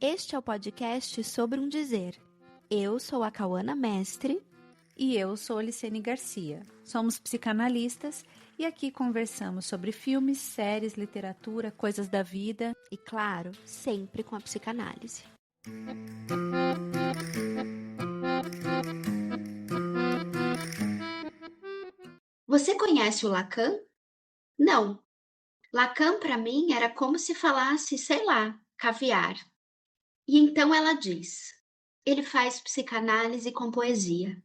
Este é o podcast Sobre um Dizer. Eu sou a Cauana Mestre. E eu sou a Licene Garcia. Somos psicanalistas e aqui conversamos sobre filmes, séries, literatura, coisas da vida. E claro, sempre com a psicanálise. Você conhece o Lacan? Não. Lacan, para mim, era como se falasse, sei lá, caviar. E então ela diz, ele faz psicanálise com poesia.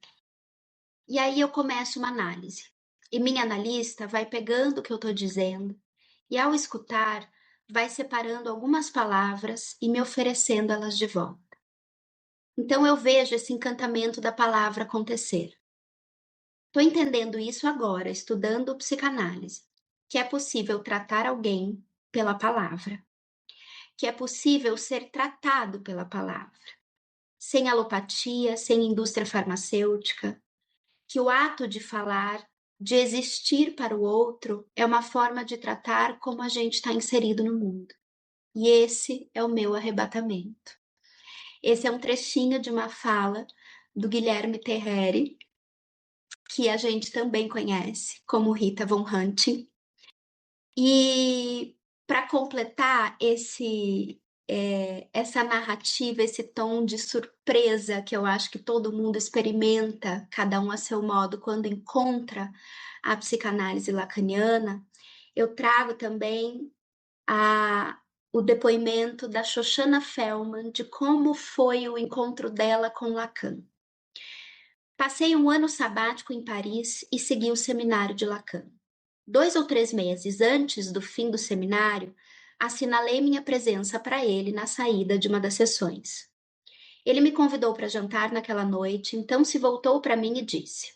E aí eu começo uma análise. E minha analista vai pegando o que eu estou dizendo e, ao escutar, vai separando algumas palavras e me oferecendo elas de volta. Então eu vejo esse encantamento da palavra acontecer. Estou entendendo isso agora, estudando psicanálise, que é possível tratar alguém pela palavra, que é possível ser tratado pela palavra, sem alopatia, sem indústria farmacêutica, que o ato de falar, de existir para o outro, é uma forma de tratar como a gente está inserido no mundo. E esse é o meu arrebatamento. Esse é um trechinho de uma fala do Guilherme Terreri, que a gente também conhece como Rita Von Hunting. E para completar essa narrativa, esse tom de surpresa que eu acho que todo mundo experimenta, cada um a seu modo, quando encontra a psicanálise lacaniana, eu trago também o depoimento da Shoshana Fellman de como foi o encontro dela com Lacan. Passei um ano sabático em Paris e segui o seminário de Lacan. 2 ou 3 meses antes do fim do seminário, assinalei minha presença para ele na saída de uma das sessões. Ele me convidou para jantar naquela noite, então se voltou para mim e disse: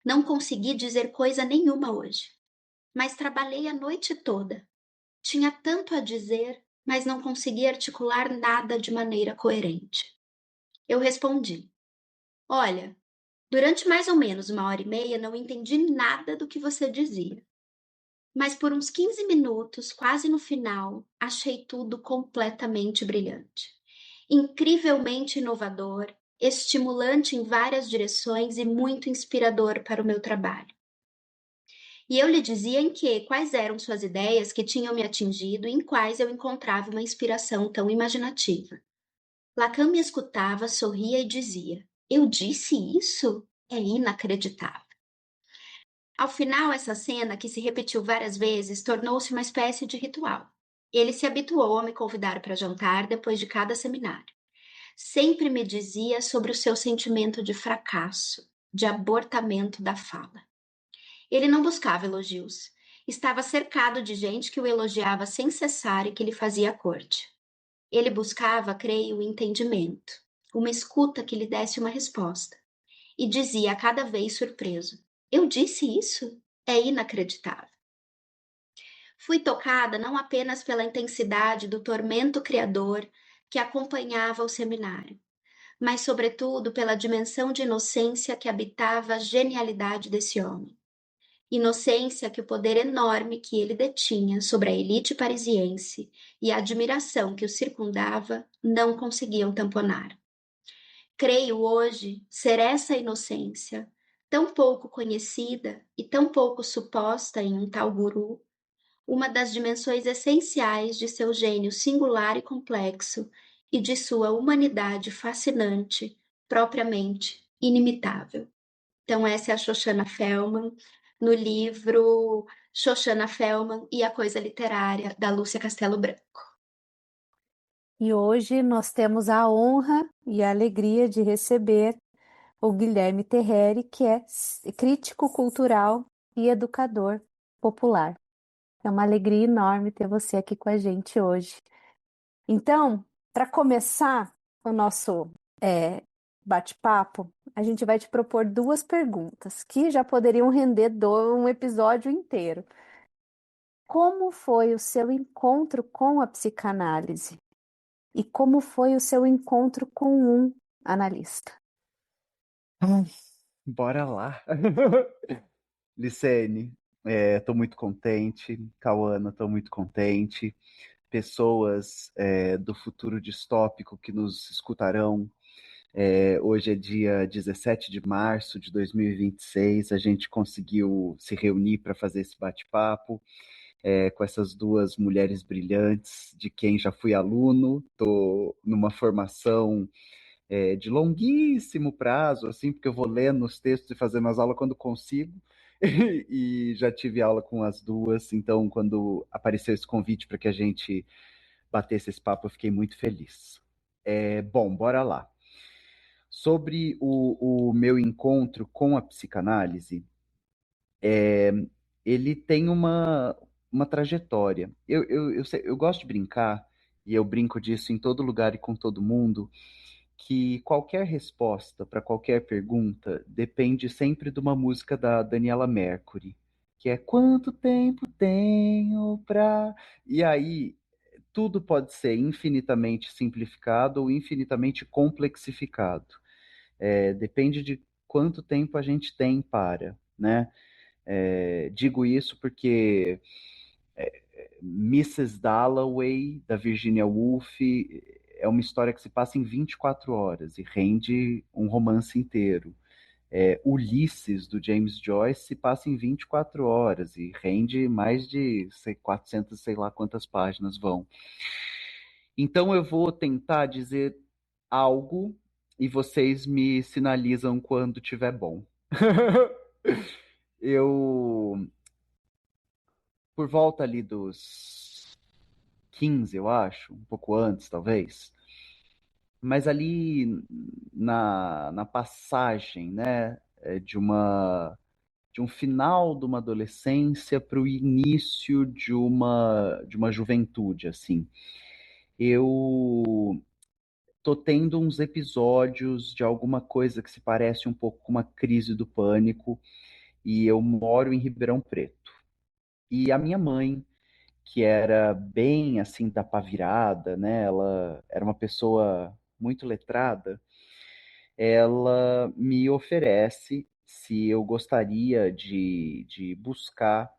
não consegui dizer coisa nenhuma hoje, mas trabalhei a noite toda. Tinha tanto a dizer, mas não consegui articular nada de maneira coerente. Eu respondi: olha, durante mais ou menos 1h30 não entendi nada do que você dizia. Mas por uns 15 minutos, quase no final, achei tudo completamente brilhante. Incrivelmente inovador, estimulante em várias direções e muito inspirador para o meu trabalho. E eu lhe dizia quais eram suas ideias que tinham me atingido e em quais eu encontrava uma inspiração tão imaginativa. Lacan me escutava, sorria e dizia: eu disse isso? É inacreditável. Ao final, essa cena, que se repetiu várias vezes, tornou-se uma espécie de ritual. Ele se habituou a me convidar para jantar depois de cada seminário. Sempre me dizia sobre o seu sentimento de fracasso, de abortamento da fala. Ele não buscava elogios. Estava cercado de gente que o elogiava sem cessar e que lhe fazia corte. Ele buscava, creio, o entendimento, uma escuta que lhe desse uma resposta. E dizia a cada vez surpreso: eu disse isso? É inacreditável. Fui tocada não apenas pela intensidade do tormento criador que acompanhava o seminário, mas sobretudo pela dimensão de inocência que habitava a genialidade desse homem. Inocência que o poder enorme que ele detinha sobre a elite parisiense e a admiração que o circundava não conseguiam tamponar. Creio hoje ser essa inocência, tão pouco conhecida e tão pouco suposta em um tal guru, uma das dimensões essenciais de seu gênio singular e complexo e de sua humanidade fascinante, propriamente inimitável. Então essa é a Shoshana Fellman, no livro Shoshana Fellman e a Coisa Literária, da Lúcia Castelo Branco. E hoje nós temos a honra e a alegria de receber o Guilherme Terreri, que é crítico cultural e educador popular. É uma alegria enorme ter você aqui com a gente hoje. Então, para começar o nosso bate-papo, a gente vai te propor 2 perguntas que já poderiam render um episódio inteiro. Como foi o seu encontro com a psicanálise? E como foi o seu encontro com um analista? Bora lá. Licene, tô muito contente. Cauana, tô muito contente. pessoas do futuro distópico que nos escutarão. Hoje é dia 17 de março de 2026, a gente conseguiu se reunir para fazer esse bate-papo com essas duas mulheres brilhantes, de quem já fui aluno, estou numa formação de longuíssimo prazo, assim, porque eu vou lendo os textos e fazendo as aulas quando consigo, e já tive aula com as duas, então quando apareceu esse convite para que a gente batesse esse papo, eu fiquei muito feliz. Bom, bora lá. Sobre o meu encontro com a psicanálise, ele tem uma trajetória. Eu gosto de brincar, e eu brinco disso em todo lugar e com todo mundo, que qualquer resposta para qualquer pergunta depende sempre de uma música da Daniela Mercury, que é Quanto tempo tenho pra. E aí, tudo pode ser infinitamente simplificado ou infinitamente complexificado. Depende de quanto tempo a gente tem para, né? Digo isso porque Mrs. Dalloway, da Virginia Woolf, é uma história que se passa em 24 horas e rende um romance inteiro. Ulisses, do James Joyce, se passa em 24 horas e rende mais de 400, sei lá quantas páginas vão. Então eu vou tentar dizer algo e vocês me sinalizam quando tiver bom. Eu, por volta ali dos 15, eu acho, um pouco antes, talvez, mas ali na passagem, né, de um final de uma adolescência para o início de uma juventude, assim. Eu tô tendo uns episódios de alguma coisa que se parece um pouco com uma crise do pânico, e eu moro em Ribeirão Preto. E a minha mãe, que era bem assim da pá virada, né? Ela era uma pessoa muito letrada. Ela me oferece se eu gostaria de buscar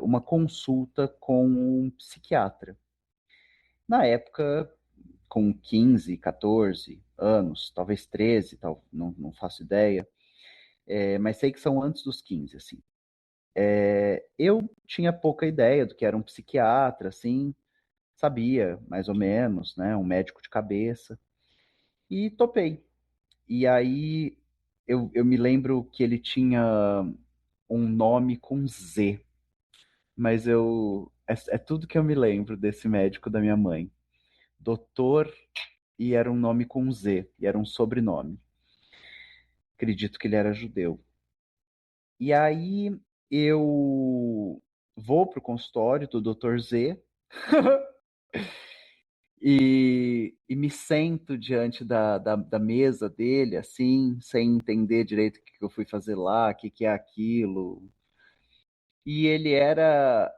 uma consulta com um psiquiatra. Na época, com 15, 14 anos, talvez 13, não faço ideia, mas sei que são antes dos 15, assim. Eu tinha pouca ideia do que era um psiquiatra, assim, sabia, mais ou menos, né, um médico de cabeça, e topei. E aí eu me lembro que ele tinha um nome com Z, mas é tudo que eu me lembro desse médico da minha mãe. Doutor, e era um nome com Z, e era um sobrenome. Acredito que ele era judeu. E aí eu vou pro consultório do Dr. Z e me sento diante da mesa dele, assim, sem entender direito o que eu fui fazer lá, o que é aquilo. E ele era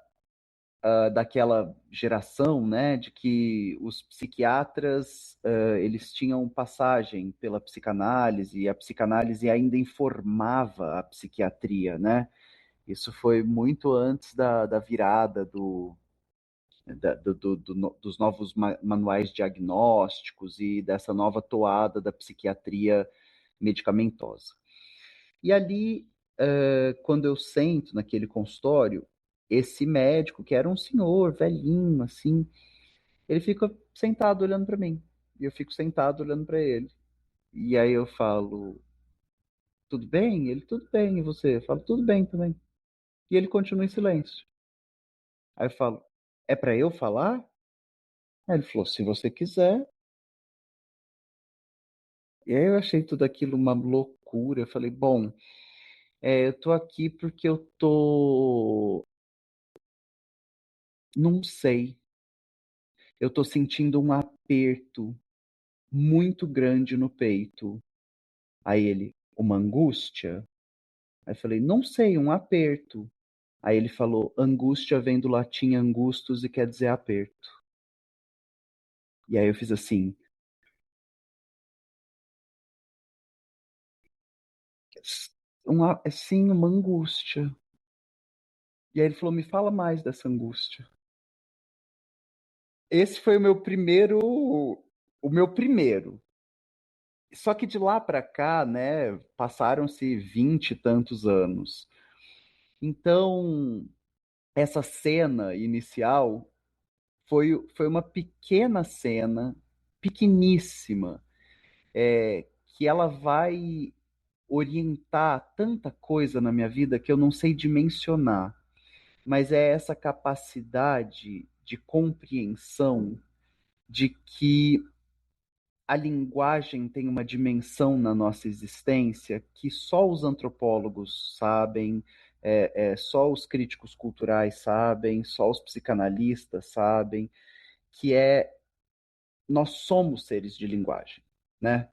daquela geração, né, de que os psiquiatras eles tinham passagem pela psicanálise e a psicanálise ainda informava a psiquiatria, né? Isso foi muito antes da virada dos novos manuais diagnósticos e dessa nova toada da psiquiatria medicamentosa. E ali, quando eu sento naquele consultório, esse médico, que era um senhor velhinho, assim, ele fica sentado olhando para mim. E eu fico sentado olhando para ele. E aí eu falo, tudo bem? Ele, tudo bem. E você? Eu falo, tudo bem também. E ele continua em silêncio. Aí eu falo, é para eu falar? Aí ele falou, se você quiser. E aí eu achei tudo aquilo uma loucura. Eu falei, bom, eu tô aqui porque eu tô. Não sei. Eu tô sentindo um aperto muito grande no peito. Aí ele, uma angústia? Aí eu falei, não sei, um aperto. Aí ele falou, angústia vem do latim angustus e quer dizer aperto. E aí eu fiz assim, sim, uma angústia. E aí ele falou, me fala mais dessa angústia. esse foi o meu primeiro. Só que de lá para cá, né, passaram-se 20 e tantos anos. Então, essa cena inicial foi uma pequena cena, pequeníssima, que ela vai orientar tanta coisa na minha vida que eu não sei dimensionar. Mas é essa capacidade de compreensão de que a linguagem tem uma dimensão na nossa existência que só os antropólogos sabem, só os críticos culturais sabem, só os psicanalistas sabem, que é nós somos seres de linguagem, né?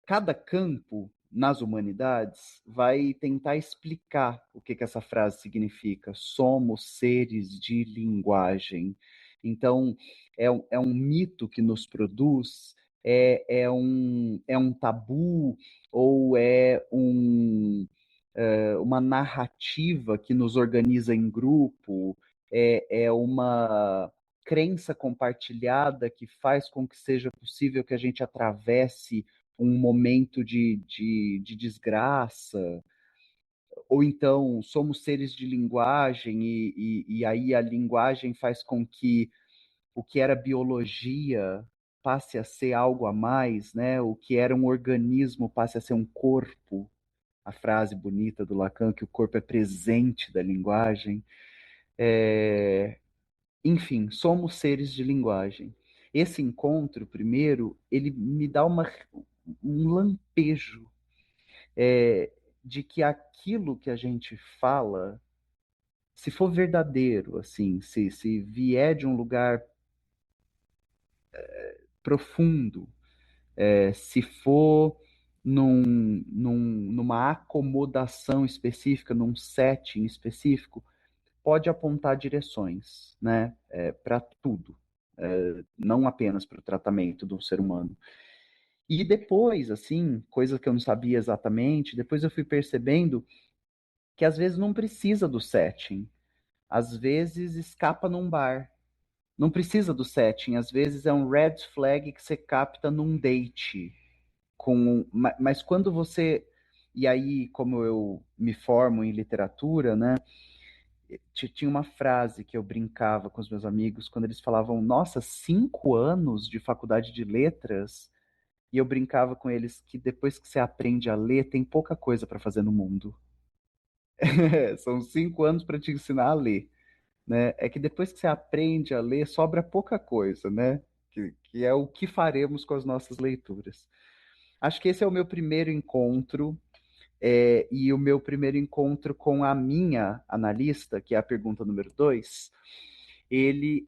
Cada campo nas humanidades vai tentar explicar o que essa frase significa. Somos seres de linguagem. Então, é um mito que nos produz, é um tabu ou uma narrativa que nos organiza em grupo, é uma crença compartilhada que faz com que seja possível que a gente atravesse um momento de desgraça, ou então somos seres de linguagem e aí a linguagem faz com que o que era biologia passe a ser algo a mais, né? O que era um organismo passe a ser um corpo. A frase bonita do Lacan, que o corpo é presente da linguagem. Enfim, somos seres de linguagem. Esse encontro, primeiro, ele me dá um lampejo de que aquilo que a gente fala, se for verdadeiro, assim, se vier de um lugar profundo, se for numa acomodação específica, num setting específico, pode apontar direções, né, para tudo, não apenas para o tratamento do ser humano. E depois, assim, coisa que eu não sabia exatamente, depois eu fui percebendo que às vezes não precisa do setting, às vezes escapa num bar, não precisa do setting, às vezes é um red flag que você capta num date, mas quando você, e aí como eu me formo em literatura, né, tinha uma frase que eu brincava com os meus amigos quando eles falavam, nossa, 5 anos de faculdade de letras, e eu brincava com eles que depois que você aprende a ler, tem pouca coisa para fazer no mundo. São 5 anos para te ensinar a ler, né? É que depois que você aprende a ler, sobra pouca coisa, né? Que é o que faremos com as nossas leituras. Acho que esse é o meu primeiro encontro, e o meu primeiro encontro com a minha analista, que é a pergunta número 2, ele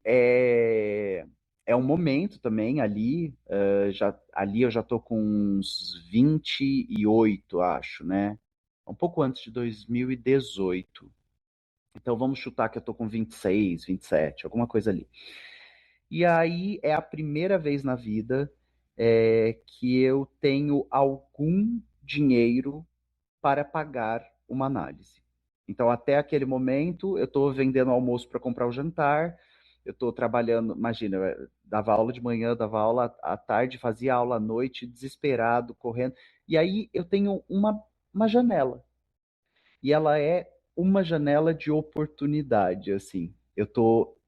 é um momento também ali, ali eu já estou com uns 28, acho, né? Um pouco antes de 2018. Então vamos chutar que eu estou com 26, 27, alguma coisa ali. E aí é a primeira vez na vida que eu tenho algum dinheiro para pagar uma análise. Então, até aquele momento, eu estou vendendo almoço para comprar o jantar, eu estou trabalhando, imagina, eu dava aula de manhã, dava aula à tarde, fazia aula à noite, desesperado, correndo. E aí eu tenho uma janela. E ela é uma janela de oportunidade, assim. Eu estou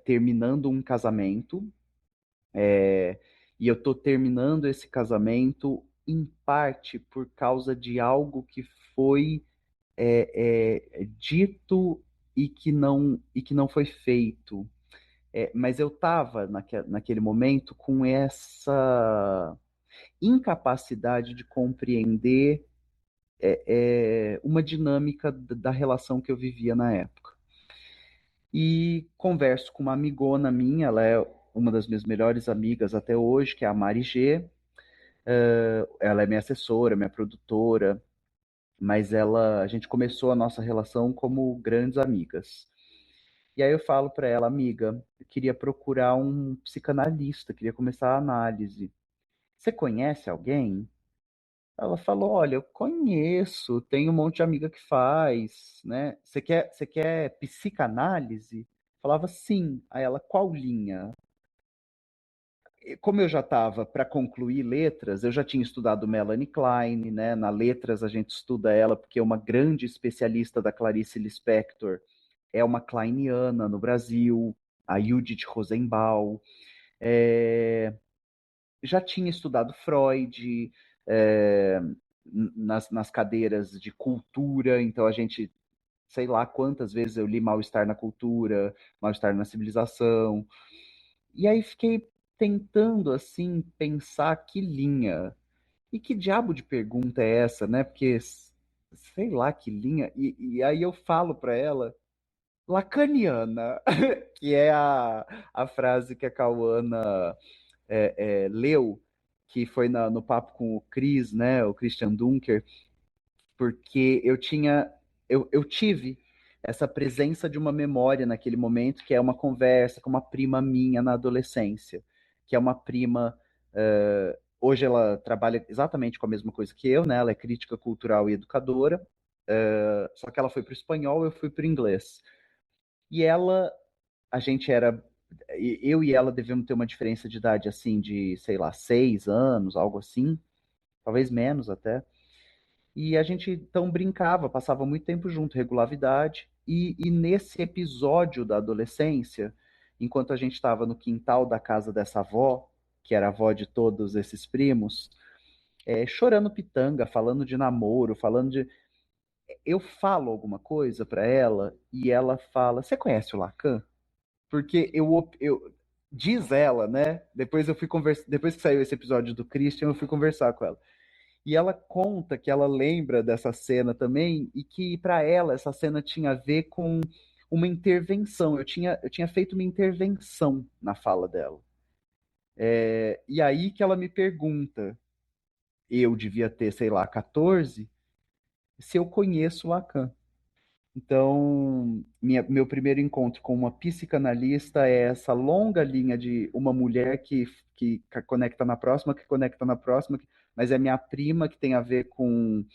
terminando um casamento, e eu estou terminando esse casamento em parte por causa de algo que foi dito e que não foi feito. Mas eu estava naquele momento com essa incapacidade de compreender uma dinâmica da relação que eu vivia na época. E converso com uma amigona minha, ela é uma das minhas melhores amigas até hoje, que é a Mari G. Ela é minha assessora, minha produtora, mas a gente começou a nossa relação como grandes amigas. E aí eu falo para ela, amiga, eu queria procurar um psicanalista, queria começar a análise. Você conhece alguém? Ela falou, olha, eu conheço, tem um monte de amiga que faz, né? Você quer psicanálise? Falava sim. Aí ela, qual linha? Como eu já estava para concluir letras, eu já tinha estudado Melanie Klein, né? Na letras a gente estuda ela porque é uma grande especialista da Clarice Lispector, é uma kleiniana no Brasil, a Judith Rosenbaum. É, já tinha estudado Freud é, nas cadeiras de cultura, então a gente, sei lá quantas vezes eu li Mal-Estar na Cultura, Mal-Estar na Civilização, e aí fiquei tentando, assim, pensar que linha. E que diabo de pergunta é essa, né? Porque, sei lá que linha. E aí eu falo para ela, lacaniana, que é a frase que a Cauana leu, que foi no papo com o Chris, né? O Christian Dunker, porque eu tive essa presença de uma memória naquele momento, que é uma conversa com uma prima minha na adolescência, que é uma prima. Hoje ela trabalha exatamente com a mesma coisa que eu, né? Ela é crítica cultural e educadora, só que ela foi para o espanhol, eu fui para o inglês. E ela, a gente era. Eu e ela devemos ter uma diferença de idade assim, de, sei lá, 6 anos, algo assim, talvez menos até. E a gente então brincava, passava muito tempo junto, regulava idade. E nesse episódio da adolescência, enquanto a gente estava no quintal da casa dessa avó, que era a avó de todos esses primos, chorando pitanga, falando de namoro, falando de. Eu falo alguma coisa para ela e ela fala: Você conhece o Lacan? Porque diz ela, né? Depois eu fui conversar, depois que saiu esse episódio do Christian, eu fui conversar com ela. E ela conta que ela lembra dessa cena também e que para ela essa cena tinha a ver com uma intervenção. Eu tinha feito uma intervenção na fala dela. E aí que ela me pergunta, eu devia ter, sei lá, 14, se eu conheço Lacan. Então, meu primeiro encontro com uma psicanalista é essa longa linha de uma mulher que conecta na próxima, que conecta na próxima, mas é minha prima, que tem a ver com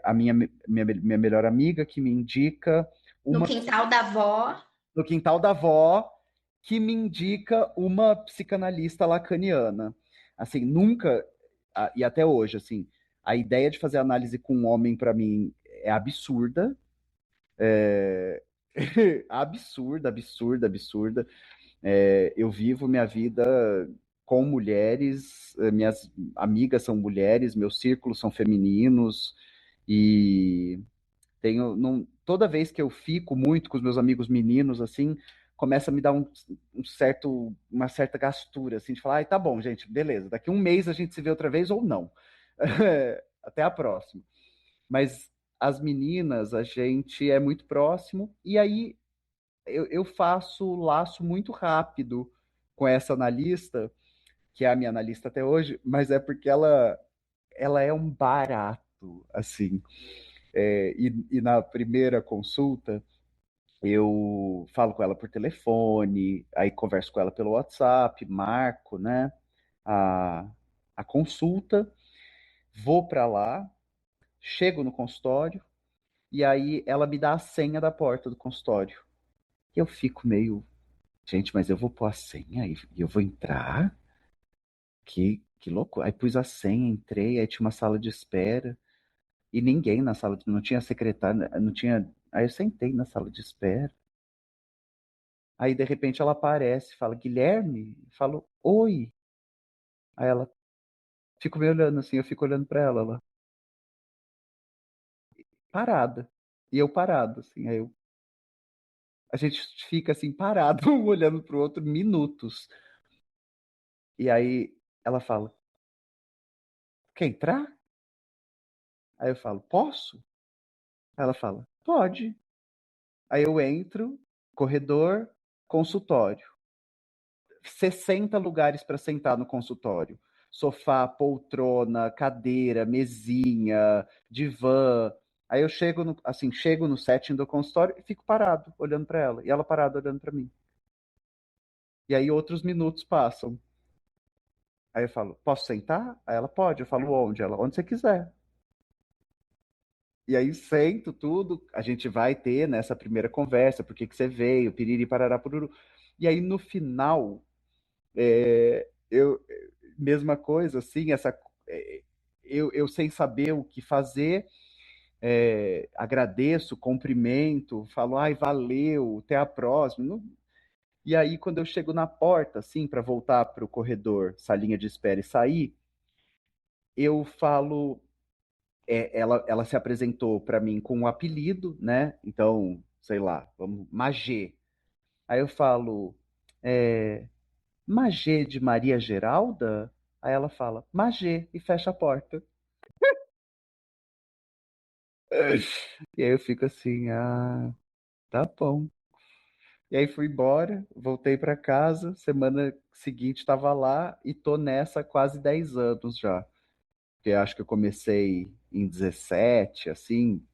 a minha melhor amiga, que me indica No uma quintal da avó. no quintal da avó, que me indica uma psicanalista lacaniana. Assim, nunca, e até hoje, assim, a ideia de fazer análise com um homem, para mim, é absurda. É... absurda, absurda, absurda. Eu vivo minha vida com mulheres, minhas amigas são mulheres, meus círculos são femininos, e toda vez que eu fico muito com os meus amigos meninos, assim, começa a me dar uma certa gastura, assim, de falar, ai, tá bom, gente, beleza, daqui um mês a gente se vê outra vez ou não. Até a próxima. Mas as meninas, a gente é muito próximo, e aí eu faço laço muito rápido com essa analista, que é a minha analista até hoje, mas é porque ela é um barato, assim. E na primeira consulta, eu falo com ela por telefone, aí converso com ela pelo WhatsApp, marco, né, a, a consulta, vou para lá, chego no consultório, e aí ela me dá a senha da porta do consultório. E eu fico meio, gente, mas eu vou pôr a senha e eu vou entrar? Que louco. Aí pus a senha, entrei, aí tinha uma sala de espera, e ninguém na sala, não tinha secretária, não tinha. Aí eu sentei na sala de espera. Aí de repente ela aparece, fala, Guilherme? Eu falo, oi. Aí ela fica me olhando assim, eu fico olhando pra ela, ela parada. E eu parado, assim. A gente fica assim, parado, um olhando pro outro, minutos. E aí ela fala, quer entrar? Aí eu falo, posso? Aí ela fala, pode. Aí eu entro, corredor, consultório. 60 lugares para sentar no consultório. Sofá, poltrona, cadeira, mesinha, divã. Aí eu chego no setting do consultório e fico parado, olhando para ela. E ela parada, olhando para mim. E aí outros minutos passam. Aí eu falo, posso sentar? Aí ela pode. Eu falo, onde? Ela, onde você quiser. E aí sento tudo, a gente vai ter nessa primeira conversa, por que que você veio, piriri, parará, pururu. E aí no final, eu mesma coisa, assim, eu sem saber o que fazer, agradeço, cumprimento, falo, ai, valeu, até a próxima. E aí, quando eu chego na porta, assim, para voltar para o corredor, salinha de espera e sair, eu falo, ela se apresentou para mim com um apelido, né? Então, sei lá, vamos, Magê. Aí eu falo, é, Magê de Maria Geralda? Aí ela fala, Magê, e fecha a porta. E aí eu fico assim, ah, tá bom. E aí fui embora, voltei para casa, semana seguinte estava lá e tô nessa há quase 10 anos já. Porque acho que eu comecei em 17, assim.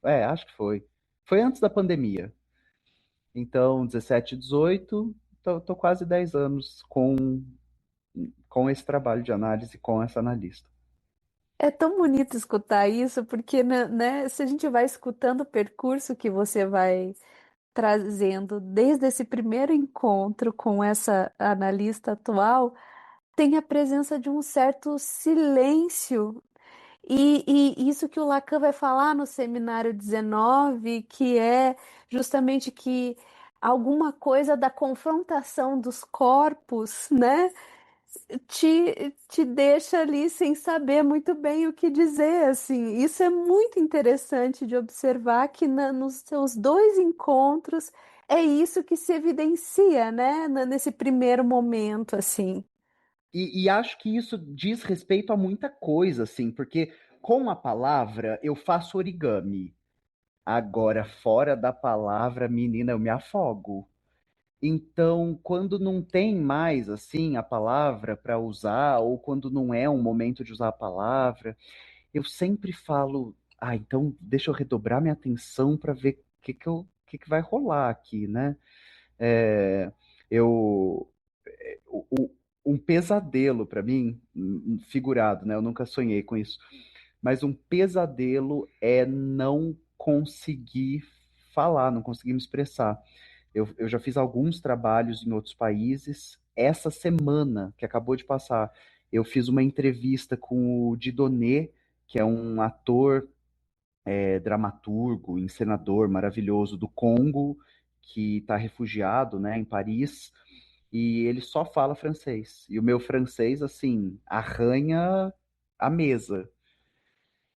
Acho que foi. Foi antes da pandemia. Então, 17, 18, tô quase 10 anos com esse trabalho de análise com essa analista. É tão bonito escutar isso, porque, né, se a gente vai escutando o percurso que você vai trazendo desde esse primeiro encontro com essa analista atual, tem a presença de um certo silêncio. E isso que o Lacan vai falar no seminário 19, que é justamente que alguma coisa da confrontação dos corpos, né, te deixa ali sem saber muito bem o que dizer, assim. Isso é muito interessante de observar que nos seus dois encontros é isso que se evidencia, né, nesse primeiro momento, assim. E acho que isso diz respeito a muita coisa, assim, porque com a palavra eu faço origami. Agora, fora da palavra, menina, eu me afogo. Então, quando não tem mais assim a palavra para usar, ou quando não é um momento de usar a palavra, eu sempre falo, então deixa eu redobrar minha atenção para ver o que vai rolar aqui, né? É, eu um pesadelo para mim, figurado, né? Eu nunca sonhei com isso, mas um pesadelo é não conseguir falar, não conseguir me expressar. Eu já fiz alguns trabalhos em outros países. Essa semana que acabou de passar, eu fiz uma entrevista com o Dieudonné, que é um ator, dramaturgo, encenador maravilhoso do Congo, que está refugiado, né, em Paris, e ele só fala francês. E o meu francês, assim, arranha a mesa.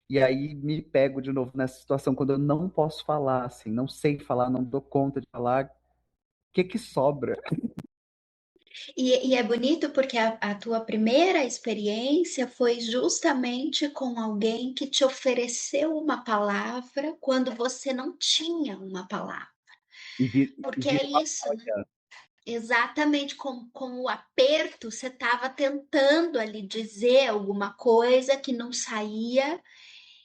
E aí me pego de novo nessa situação quando eu não posso falar, assim, não sei falar, não dou conta de falar. O que sobra? E é bonito porque a tua primeira experiência foi justamente com alguém que te ofereceu uma palavra quando você não tinha uma palavra. E Porque é vira uma isso, né? bolha. Exatamente com o aperto, você estava tentando ali dizer alguma coisa que não saía,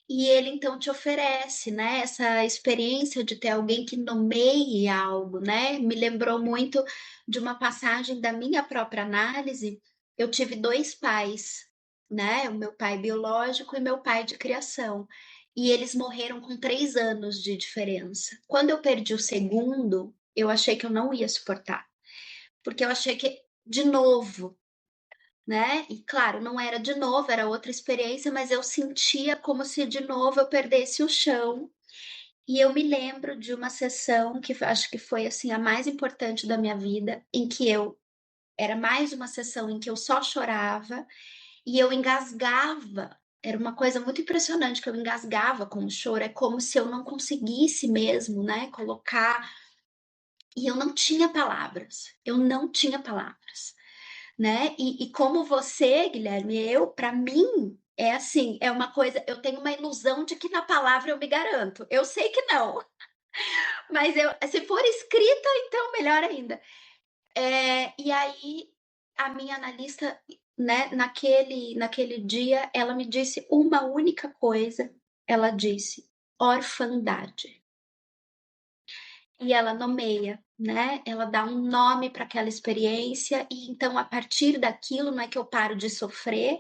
e ele então te oferece, né, essa experiência de ter alguém que nomeie algo, né? Me lembrou muito de uma passagem da minha própria análise. Eu tive dois pais, né? O meu pai biológico e meu pai de criação. E eles morreram com 3 anos de diferença. Quando eu perdi o segundo, eu achei que eu não ia suportar, porque eu achei que, de novo, né? E claro, não era de novo, era outra experiência, mas eu sentia como se de novo eu perdesse o chão. E eu me lembro de uma sessão que acho que foi assim a mais importante da minha vida, em que eu era mais uma sessão em que eu só chorava e eu engasgava. Era uma coisa muito impressionante que eu engasgava com o choro, é como se eu não conseguisse mesmo, né, colocar, e eu não tinha palavras. Eu não tinha palavras, né? E como você, Guilherme, para mim, é assim, é uma coisa, eu tenho uma ilusão de que na palavra eu me garanto. Eu sei que não, mas se for escrita, então melhor ainda. E aí, a minha analista, né, naquele dia, ela me disse uma única coisa. Ela disse orfandade. E ela nomeia, né? Ela dá um nome para aquela experiência, e então, a partir daquilo, não é que eu paro de sofrer,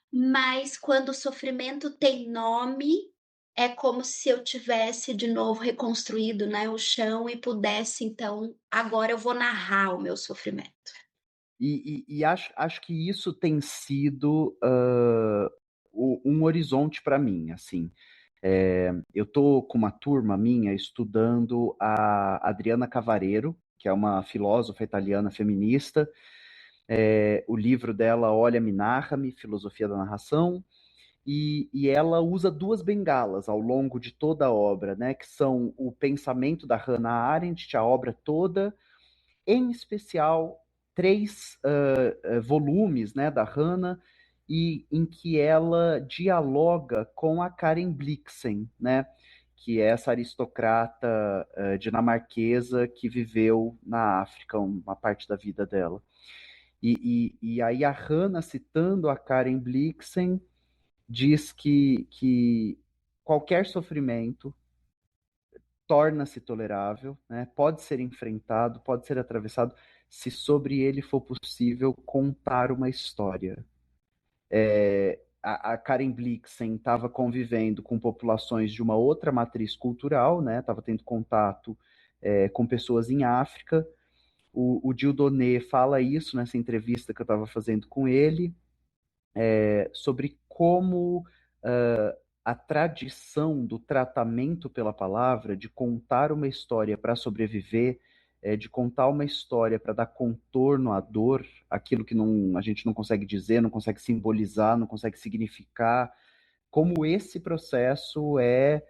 mas quando o sofrimento tem nome, é como se eu tivesse de novo reconstruído, né, o chão e pudesse, então, agora eu vou narrar o meu sofrimento. E acho que isso tem sido um horizonte para mim, assim. Eu tô com uma turma minha estudando a Adriana Cavareiro, que é uma filósofa italiana feminista. O livro dela, Olha, me narra-me, Filosofia da Narração, e ela usa duas bengalas ao longo de toda a obra, né, que são o pensamento da Hannah Arendt, a obra toda, em especial três volumes, né, da Hannah, e em que ela dialoga com a Karen Blixen, né, que é essa aristocrata dinamarquesa que viveu na África uma parte da vida dela. E aí a Hannah, citando a Karen Blixen, diz que qualquer sofrimento torna-se tolerável, né? Pode ser enfrentado, pode ser atravessado, se sobre ele for possível contar uma história. A Karen Blixen estava convivendo com populações de uma outra matriz cultural, né? Estava tendo contato com pessoas em África. O Dieudonné fala isso nessa entrevista que eu estava fazendo com ele, sobre como a tradição do tratamento pela palavra, de contar uma história para sobreviver, de contar uma história para dar contorno à dor, aquilo que a gente não consegue dizer, não consegue simbolizar, não consegue significar, como esse processo é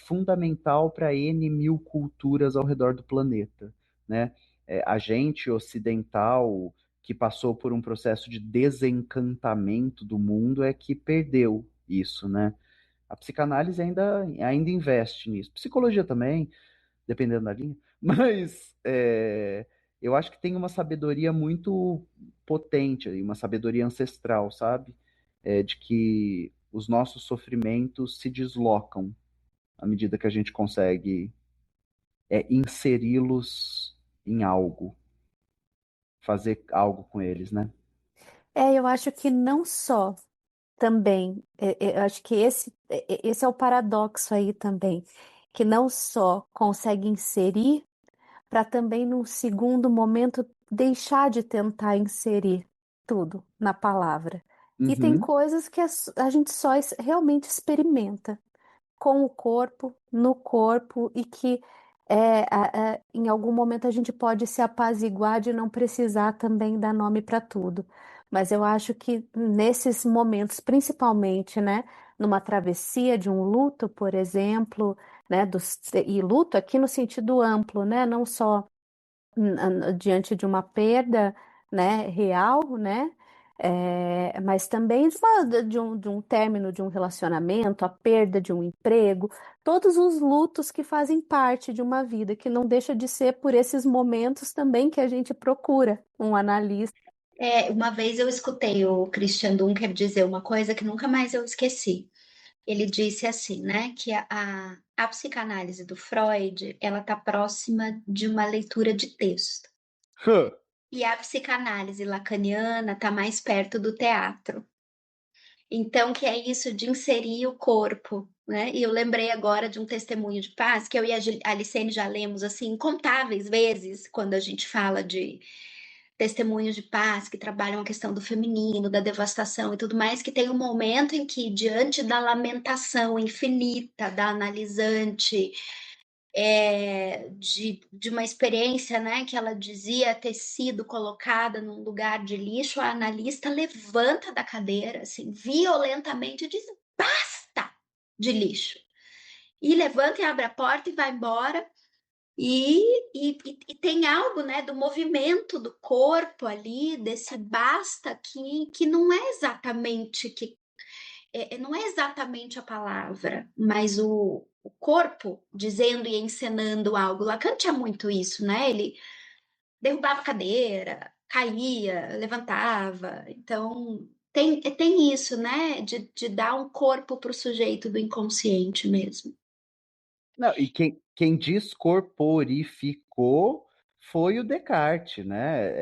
fundamental para N mil culturas ao redor do planeta, né? A gente ocidental que passou por um processo de desencantamento do mundo é que perdeu isso, né? A psicanálise ainda investe nisso. Psicologia também, dependendo da linha. Mas eu acho que tem uma sabedoria muito potente, uma sabedoria ancestral, sabe? De que os nossos sofrimentos se deslocam à medida que a gente consegue inseri-los em algo, fazer algo com eles, né? Eu acho que não só também, eu acho que esse é o paradoxo aí também, que não só consegue inserir, para também, num segundo momento, deixar de tentar inserir tudo na palavra. E tem Uhum. coisas que a gente só realmente experimenta com o corpo, no corpo, e que em algum momento a gente pode se apaziguar de não precisar também dar nome para tudo. Mas eu acho que nesses momentos, principalmente, né, numa travessia de um luto, por exemplo, né, e luto aqui no sentido amplo, né, não só diante de uma perda, né, real, né, mas também de um término de um relacionamento, a perda de um emprego, todos os lutos que fazem parte de uma vida, que não deixa de ser por esses momentos também que a gente procura um analista. Uma vez eu escutei o Christian Dunker dizer uma coisa que nunca mais eu esqueci. Ele disse assim, né, que a psicanálise do Freud, ela está próxima de uma leitura de texto. Huh. E a psicanálise lacaniana está mais perto do teatro. Então, que é isso de inserir o corpo, né? E eu lembrei agora de um testemunho de paz que eu e a Alicene já lemos assim incontáveis vezes quando a gente fala de testemunhos de paz que trabalham a questão do feminino, da devastação e tudo mais, que tem um momento em que, diante da lamentação infinita da analisante, de uma experiência, né, que ela dizia ter sido colocada num lugar de lixo, a analista levanta da cadeira, assim, violentamente e diz: basta de lixo. E levanta e abre a porta e vai embora. E tem algo, né, do movimento do corpo ali, desse basta que não é exatamente não é exatamente a palavra, mas o corpo dizendo e encenando algo. Lacan tinha muito isso, né? Ele derrubava a cadeira, caía, levantava. Então tem isso, né? De dar um corpo para o sujeito do inconsciente mesmo. Não, e quem descorporificou foi o Descartes, né?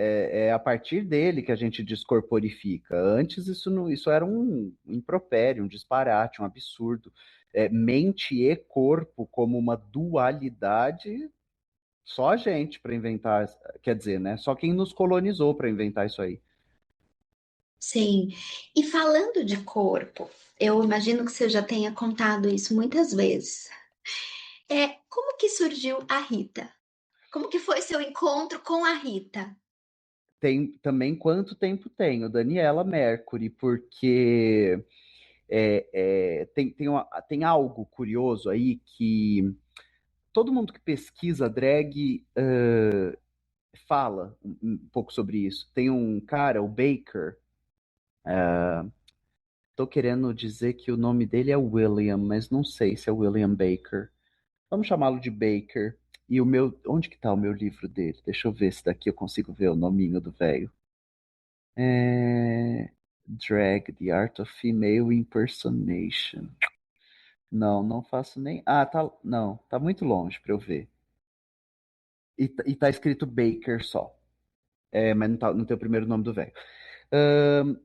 É a partir dele que a gente descorporifica. Antes isso, não, isso era um impropério, um disparate, um absurdo. Mente e corpo como uma dualidade, só a gente para inventar, quer dizer, né? Só quem nos colonizou para inventar isso aí. Sim. E falando de corpo, eu imagino que você já tenha contado isso muitas vezes. Como que surgiu a Rita? Como que foi seu encontro com a Rita? Tem também quanto tempo tem o Daniela Mercury, porque tem algo curioso aí que todo mundo que pesquisa drag fala um pouco sobre isso. Tem um cara, o Baker, tô querendo dizer que o nome dele é William, mas não sei se é William Baker. Vamos chamá-lo de Baker. E o meu, onde que tá o meu livro dele? Deixa eu ver se daqui eu consigo ver o nominho do velho. Drag, The Art of Female Impersonation. Não, não faço nem. Ah, tá. Não, tá muito longe para eu ver. E tá escrito Baker só. Mas não, não tem o primeiro nome do velho.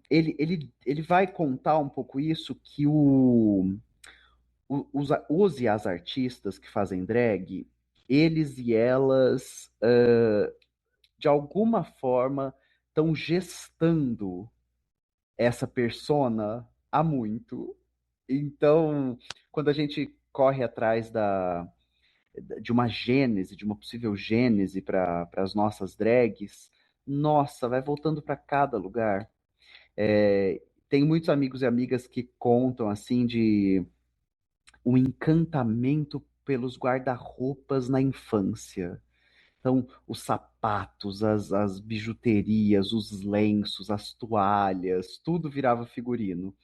Ele vai contar um pouco isso, que os e as artistas que fazem drag, eles e elas, de alguma forma, estão gestando essa persona há muito. Então, quando a gente corre atrás de uma gênese, de uma possível gênese para as nossas drags, nossa, vai voltando para cada lugar. Tem muitos amigos e amigas que contam assim de um encantamento pelos guarda-roupas na infância. Então, os sapatos, as bijuterias, os lenços, as toalhas, tudo virava figurino.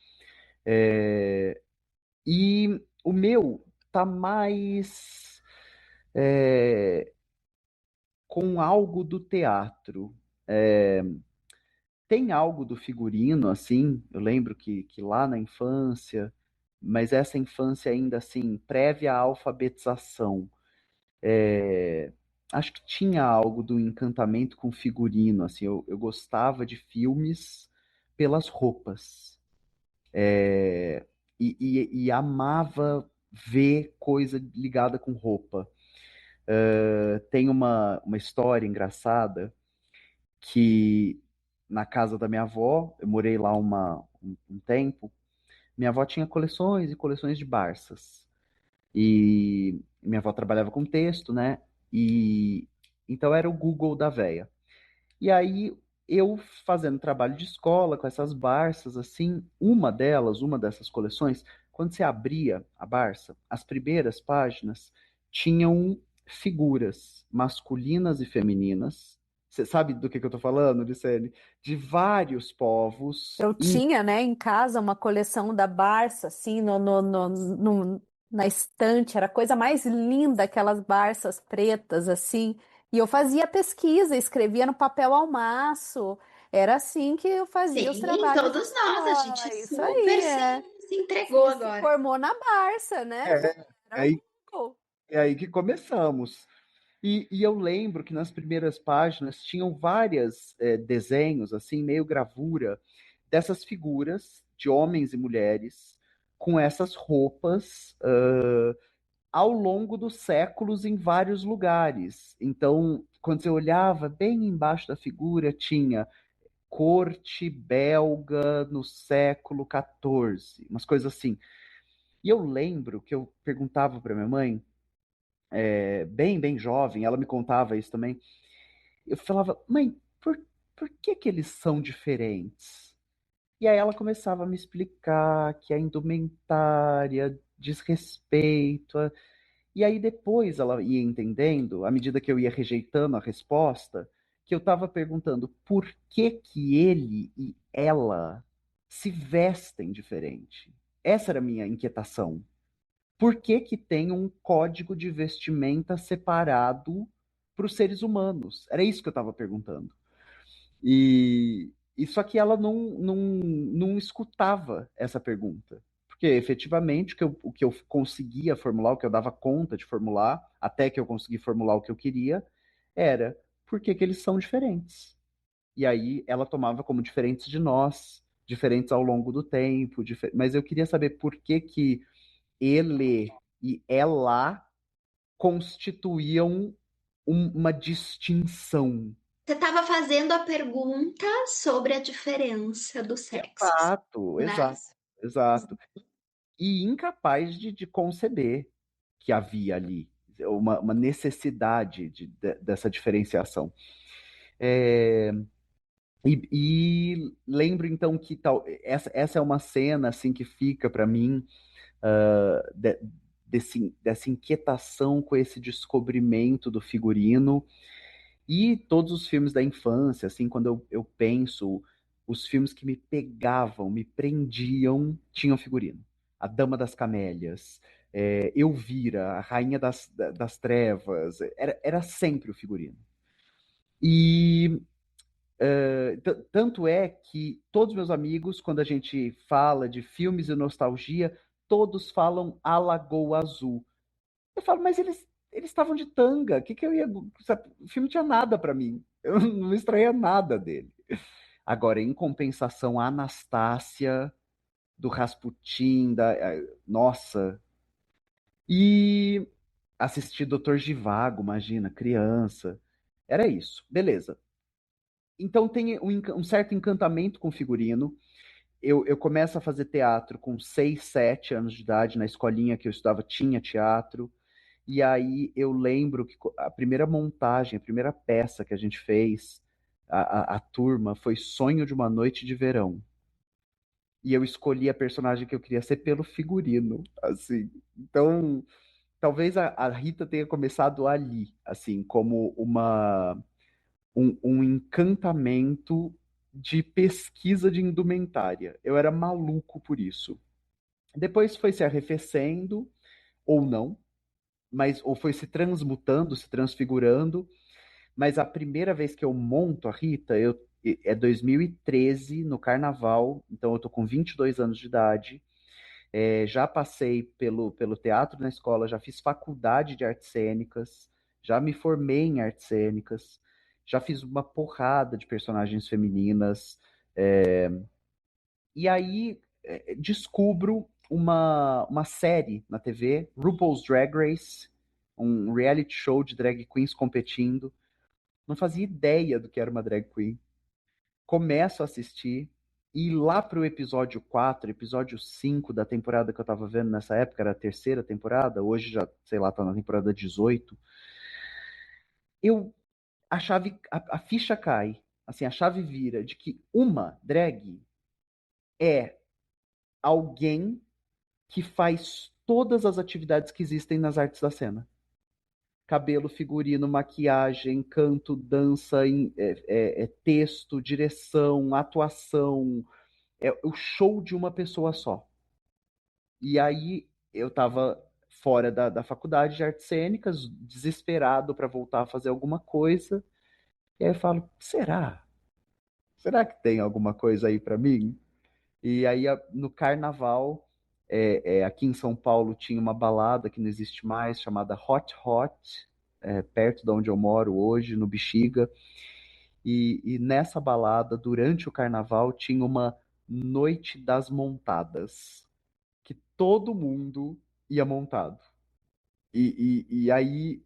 E o meu tá mais com algo do teatro. Tem algo do figurino, assim, eu lembro que lá na infância, mas essa infância ainda assim, prévia à alfabetização, acho que tinha algo do encantamento com figurino, assim, eu gostava de filmes pelas roupas, e amava ver coisa ligada com roupa. Tem uma história engraçada que na casa da minha avó, eu morei lá um tempo, minha avó tinha coleções e coleções de Barças. E minha avó trabalhava com texto, né? E então era o Google da véia. E aí eu fazendo trabalho de escola com essas Barças, assim, uma dessas coleções, quando você abria a Barça, as primeiras páginas tinham figuras masculinas e femininas. Você sabe do que eu tô falando, Licene? De vários povos. Eu tinha, né, em casa uma coleção da Barça, assim, na estante, era a coisa mais linda, aquelas Barças pretas, assim, e eu fazia pesquisa, escrevia no papel almaço, era assim que eu fazia os Sim, trabalhos de todos nós, a gente escola, isso super aí, é. se entregou E se agora. formou na Barça, né? É, Era aí, Google. é aí que começamos. E eu lembro que nas primeiras páginas tinham vários desenhos, assim, meio gravura, dessas figuras de homens e mulheres com essas roupas ao longo dos séculos em vários lugares. Então, quando você olhava bem embaixo da figura, tinha corte belga no século XIV, umas coisas assim. E eu lembro que eu perguntava para minha mãe, bem jovem, ela me contava isso também. Eu falava, mãe, por que que eles são diferentes? E aí ela começava a me explicar que a indumentária diz respeito. E aí depois ela ia entendendo, à medida que eu ia rejeitando a resposta, que eu estava perguntando por que que ele e ela se vestem diferente. Essa era a minha inquietação. Por que que tem um código de vestimenta separado para os seres humanos? Era isso que eu estava perguntando. E só que ela não escutava essa pergunta. Porque efetivamente o que eu conseguia formular, o que eu dava conta de formular, até que eu consegui formular o que eu queria, era por que que eles são diferentes. E aí ela tomava como diferentes de nós, diferentes ao longo do tempo, mas eu queria saber por que que ele e ela constituíam uma distinção. Você estava fazendo a pergunta sobre a diferença dos sexos, Exato, né? exato, exato. E incapaz de conceber que havia ali uma necessidade dessa diferenciação. É, e lembro então que essa é uma cena assim que fica para mim dessa inquietação com esse descobrimento do figurino e todos os filmes da infância, assim, quando eu penso, os filmes que me pegavam, me prendiam, tinham figurino. A Dama das Camélias, Elvira, a Rainha das Trevas, era sempre o figurino. E tanto é que todos meus amigos, quando a gente fala de filmes e nostalgia, todos falam A Lagoa Azul. Eu falo, mas eles estavam de tanga, o que que eu ia. O filme tinha nada pra mim, eu não extraía nada dele. Agora, em compensação, a Anastácia, do Rasputin, nossa. E assisti Doutor Zhivago, imagina, criança. Era isso, beleza. Então tem um certo encantamento com figurino. Eu começo a fazer teatro com 6, 7 anos de idade. Na escolinha que eu estudava tinha teatro. E aí eu lembro que a primeira montagem, a primeira peça que a gente fez, a turma, foi Sonho de uma Noite de Verão. E eu escolhi a personagem que eu queria ser pelo figurino, assim. Então, talvez a Rita tenha começado ali, assim, como um encantamento de pesquisa de indumentária. Eu era maluco por isso. Depois foi se arrefecendo, ou não, mas ou foi se transmutando, se transfigurando. Mas a primeira vez que eu monto a Rita, é 2013, no Carnaval, então eu tô com 22 anos de idade. Já passei pelo teatro na escola, já fiz faculdade de artes cênicas, já me formei em artes cênicas, já fiz uma porrada de personagens femininas. E aí descubro uma série na TV, RuPaul's Drag Race, um reality show de drag queens competindo. Não fazia ideia do que era uma drag queen. Começo a assistir, e lá pro episódio 4, episódio 5 da temporada que eu tava vendo nessa época, era a terceira temporada, hoje já, sei lá, tá na temporada 18, eu, a ficha cai, assim, a chave vira de que uma drag é alguém que faz todas as atividades que existem nas artes da cena. Cabelo, figurino, maquiagem, canto, dança, texto, direção, atuação. É o show de uma pessoa só. E aí eu estava fora da faculdade de artes cênicas, desesperado para voltar a fazer alguma coisa. E aí eu falo, será? Será que tem alguma coisa aí para mim? E aí no carnaval, aqui em São Paulo tinha uma balada que não existe mais, chamada Hot Hot, perto de onde eu moro hoje, no Bexiga. E nessa balada, durante o carnaval, tinha uma noite das montadas, que todo mundo ia montado. E aí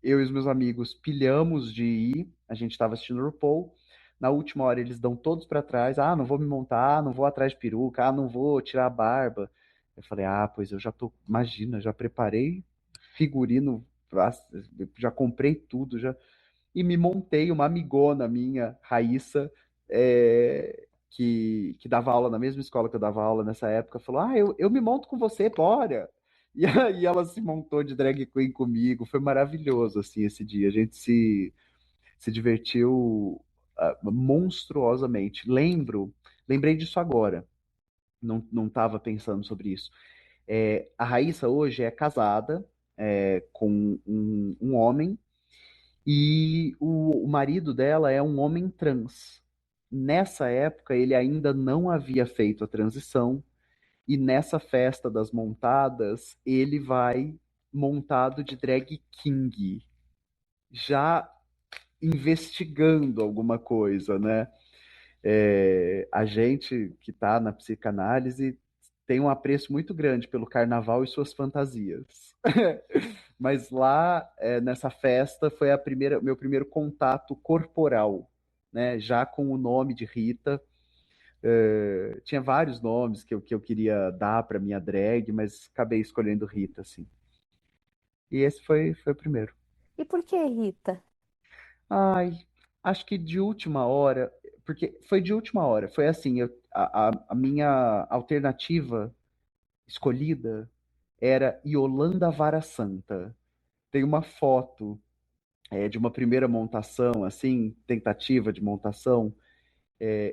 eu e os meus amigos pilhamos de ir, a gente estava assistindo o RuPaul, na última hora eles dão todos para trás, não vou me montar, não vou atrás de peruca, não vou tirar a barba. Eu falei, pois eu já tô, imagina, já preparei figurino, já comprei tudo, já e me montei uma amigona minha, Raíssa, que dava aula na mesma escola que eu dava aula nessa época, falou: eu me monto com você, bora! E aí ela se montou de drag queen comigo, foi maravilhoso assim esse dia. A gente se divertiu monstruosamente. Lembrei disso agora, não estava pensando sobre isso. A Raíssa hoje é casada com um homem e o marido dela é um homem trans. Nessa época, ele ainda não havia feito a transição, e nessa festa das montadas, ele vai montado de drag king. Já investigando alguma coisa, né? A gente que está na psicanálise tem um apreço muito grande pelo carnaval e suas fantasias. Mas lá, nessa festa, foi meu primeiro contato corporal, né? Já com o nome de Rita. Tinha vários nomes que eu queria dar para minha drag, mas acabei escolhendo Rita, assim. E esse foi o primeiro. E por que Rita? Ai, acho que de última hora, porque foi de última hora, foi assim, a minha alternativa escolhida era Yolanda Vara Santa. Tem uma foto de uma primeira montação, assim, tentativa de montação,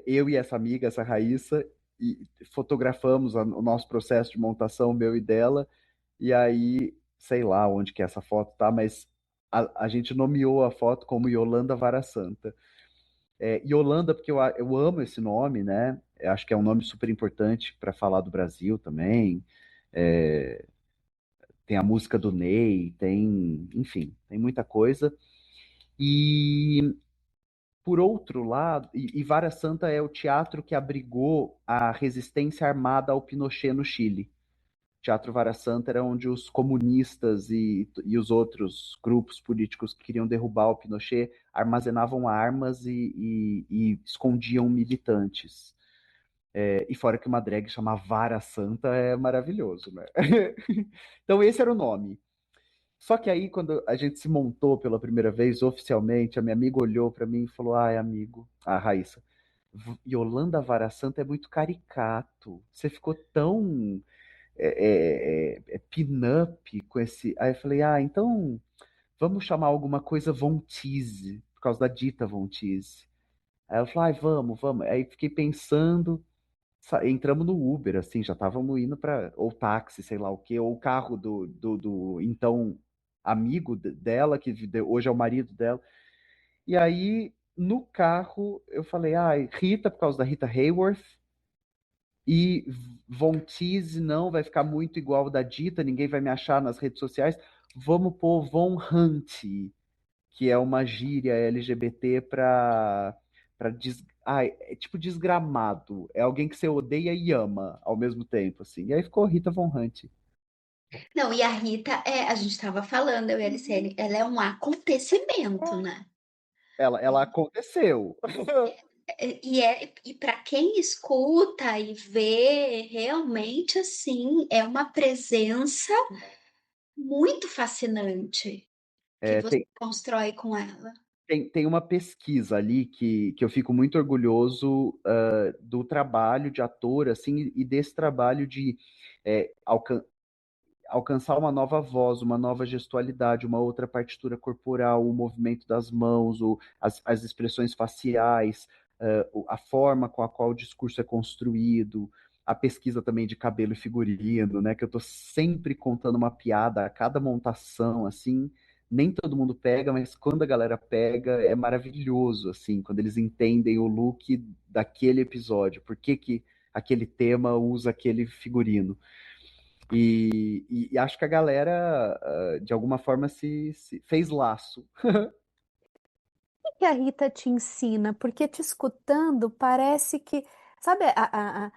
eu e essa amiga, essa Raíssa, e fotografamos o nosso processo de montação, meu e dela, e aí, sei lá onde que essa foto tá, mas a gente nomeou a foto como Yolanda Vara Santa. Yolanda, porque eu amo esse nome, né? Eu acho que é um nome super importante para falar do Brasil também. É, tem a música do Ney, enfim, tem muita coisa. E por outro lado, e Vara Santa é o teatro que abrigou a resistência armada ao Pinochet no Chile. Teatro Vara Santa era onde os comunistas e os outros grupos políticos que queriam derrubar o Pinochet armazenavam armas e escondiam militantes. E fora que uma drag chamar Vara Santa é maravilhoso, né? Então esse era o nome. Só que aí, quando a gente se montou pela primeira vez, oficialmente, a minha amiga olhou pra mim e falou: Ai, amigo, a Raíssa, Yolanda Vara Santa é muito caricato. Você ficou tão pin-up com esse. Aí eu falei: Ah, então vamos chamar alguma coisa Von Teese, por causa da Dita Von Teese. Aí ela falou: Ai, vamos, vamos. Aí fiquei pensando. Entramos no Uber, assim, já estávamos indo para ou táxi, sei lá o quê, ou o carro do então amigo dela, que hoje é o marido dela. E aí, no carro, eu falei, Rita, por causa da Rita Hayworth, e Von Teese não, vai ficar muito igual da Dita, ninguém vai me achar nas redes sociais. Vamos pôr Von Hunt, que é uma gíria LGBT é tipo desgramado. É alguém que você odeia e ama ao mesmo tempo, assim. E aí ficou Rita Von Hunt. Não, e a Rita, a gente estava falando, eu e a Alice, ela é um acontecimento, né? Ela aconteceu. E para quem escuta e vê, realmente assim, é uma presença muito fascinante que É, você constrói com ela. tem uma pesquisa ali que eu fico muito orgulhoso do trabalho de ator, assim, e desse trabalho de é, alcan- alcançar uma nova voz, uma nova gestualidade, uma outra partitura corporal, o movimento das mãos, as expressões faciais, a forma com a qual o discurso é construído, a pesquisa também de cabelo e figurino, né? Que eu estou sempre contando uma piada a cada montação, assim. Nem todo mundo pega, mas quando a galera pega, é maravilhoso, assim, quando eles entendem o look daquele episódio, por que que aquele tema usa aquele figurino. E acho que a galera, de alguma forma, se fez laço. Que a Rita te ensina? Porque te escutando parece que, sabe, a,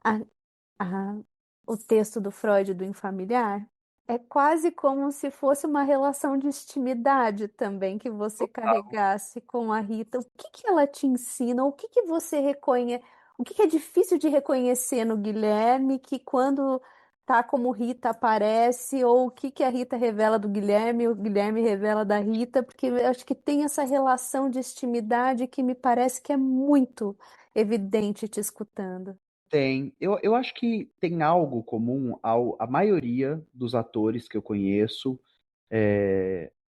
a- o texto do Freud do Infamiliar? É quase como se fosse uma relação de intimidade também que você carregasse com a Rita. O que que ela te ensina? O que que você reconhece? O que que é difícil de reconhecer no Guilherme que quando tá como Rita aparece, ou o que que a Rita revela do Guilherme, o Guilherme revela da Rita, porque eu acho que tem essa relação de intimidade que me parece que é muito evidente te escutando. Tem. Eu acho que tem algo comum a maioria dos atores que eu conheço,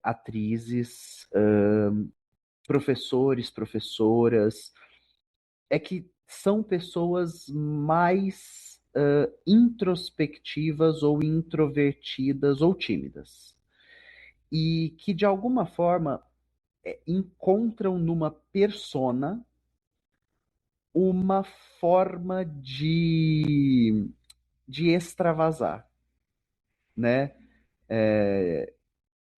atrizes, professores, professoras, é que são pessoas mais introspectivas ou introvertidas ou tímidas. E que, de alguma forma, encontram numa persona uma forma de extravasar, né?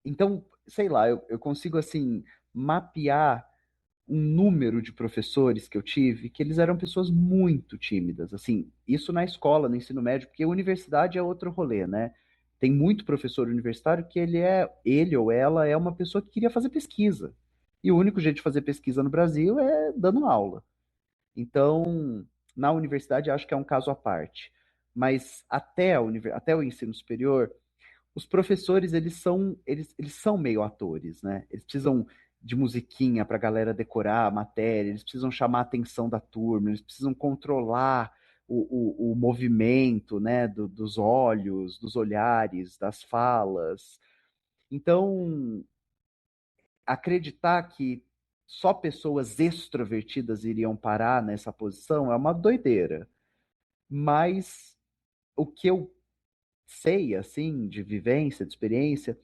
Então, sei lá, eu consigo, assim, mapear um número de professores que eu tive que eles eram pessoas muito tímidas. Assim, isso na escola, no ensino médio, porque a universidade é outro rolê, né? Tem muito professor universitário que ele ou ela é uma pessoa que queria fazer pesquisa. E o único jeito de fazer pesquisa no Brasil é dando aula. Então, na universidade, acho que é um caso à parte. Mas até o ensino superior, os professores, eles são meio atores, né? Eles precisam de musiquinha para a galera decorar a matéria, eles precisam chamar a atenção da turma, eles precisam controlar o movimento, né, dos olhos, dos olhares, das falas. Então, acreditar que só pessoas extrovertidas iriam parar nessa posição é uma doideira. Mas o que eu sei, assim, de vivência, de experiência,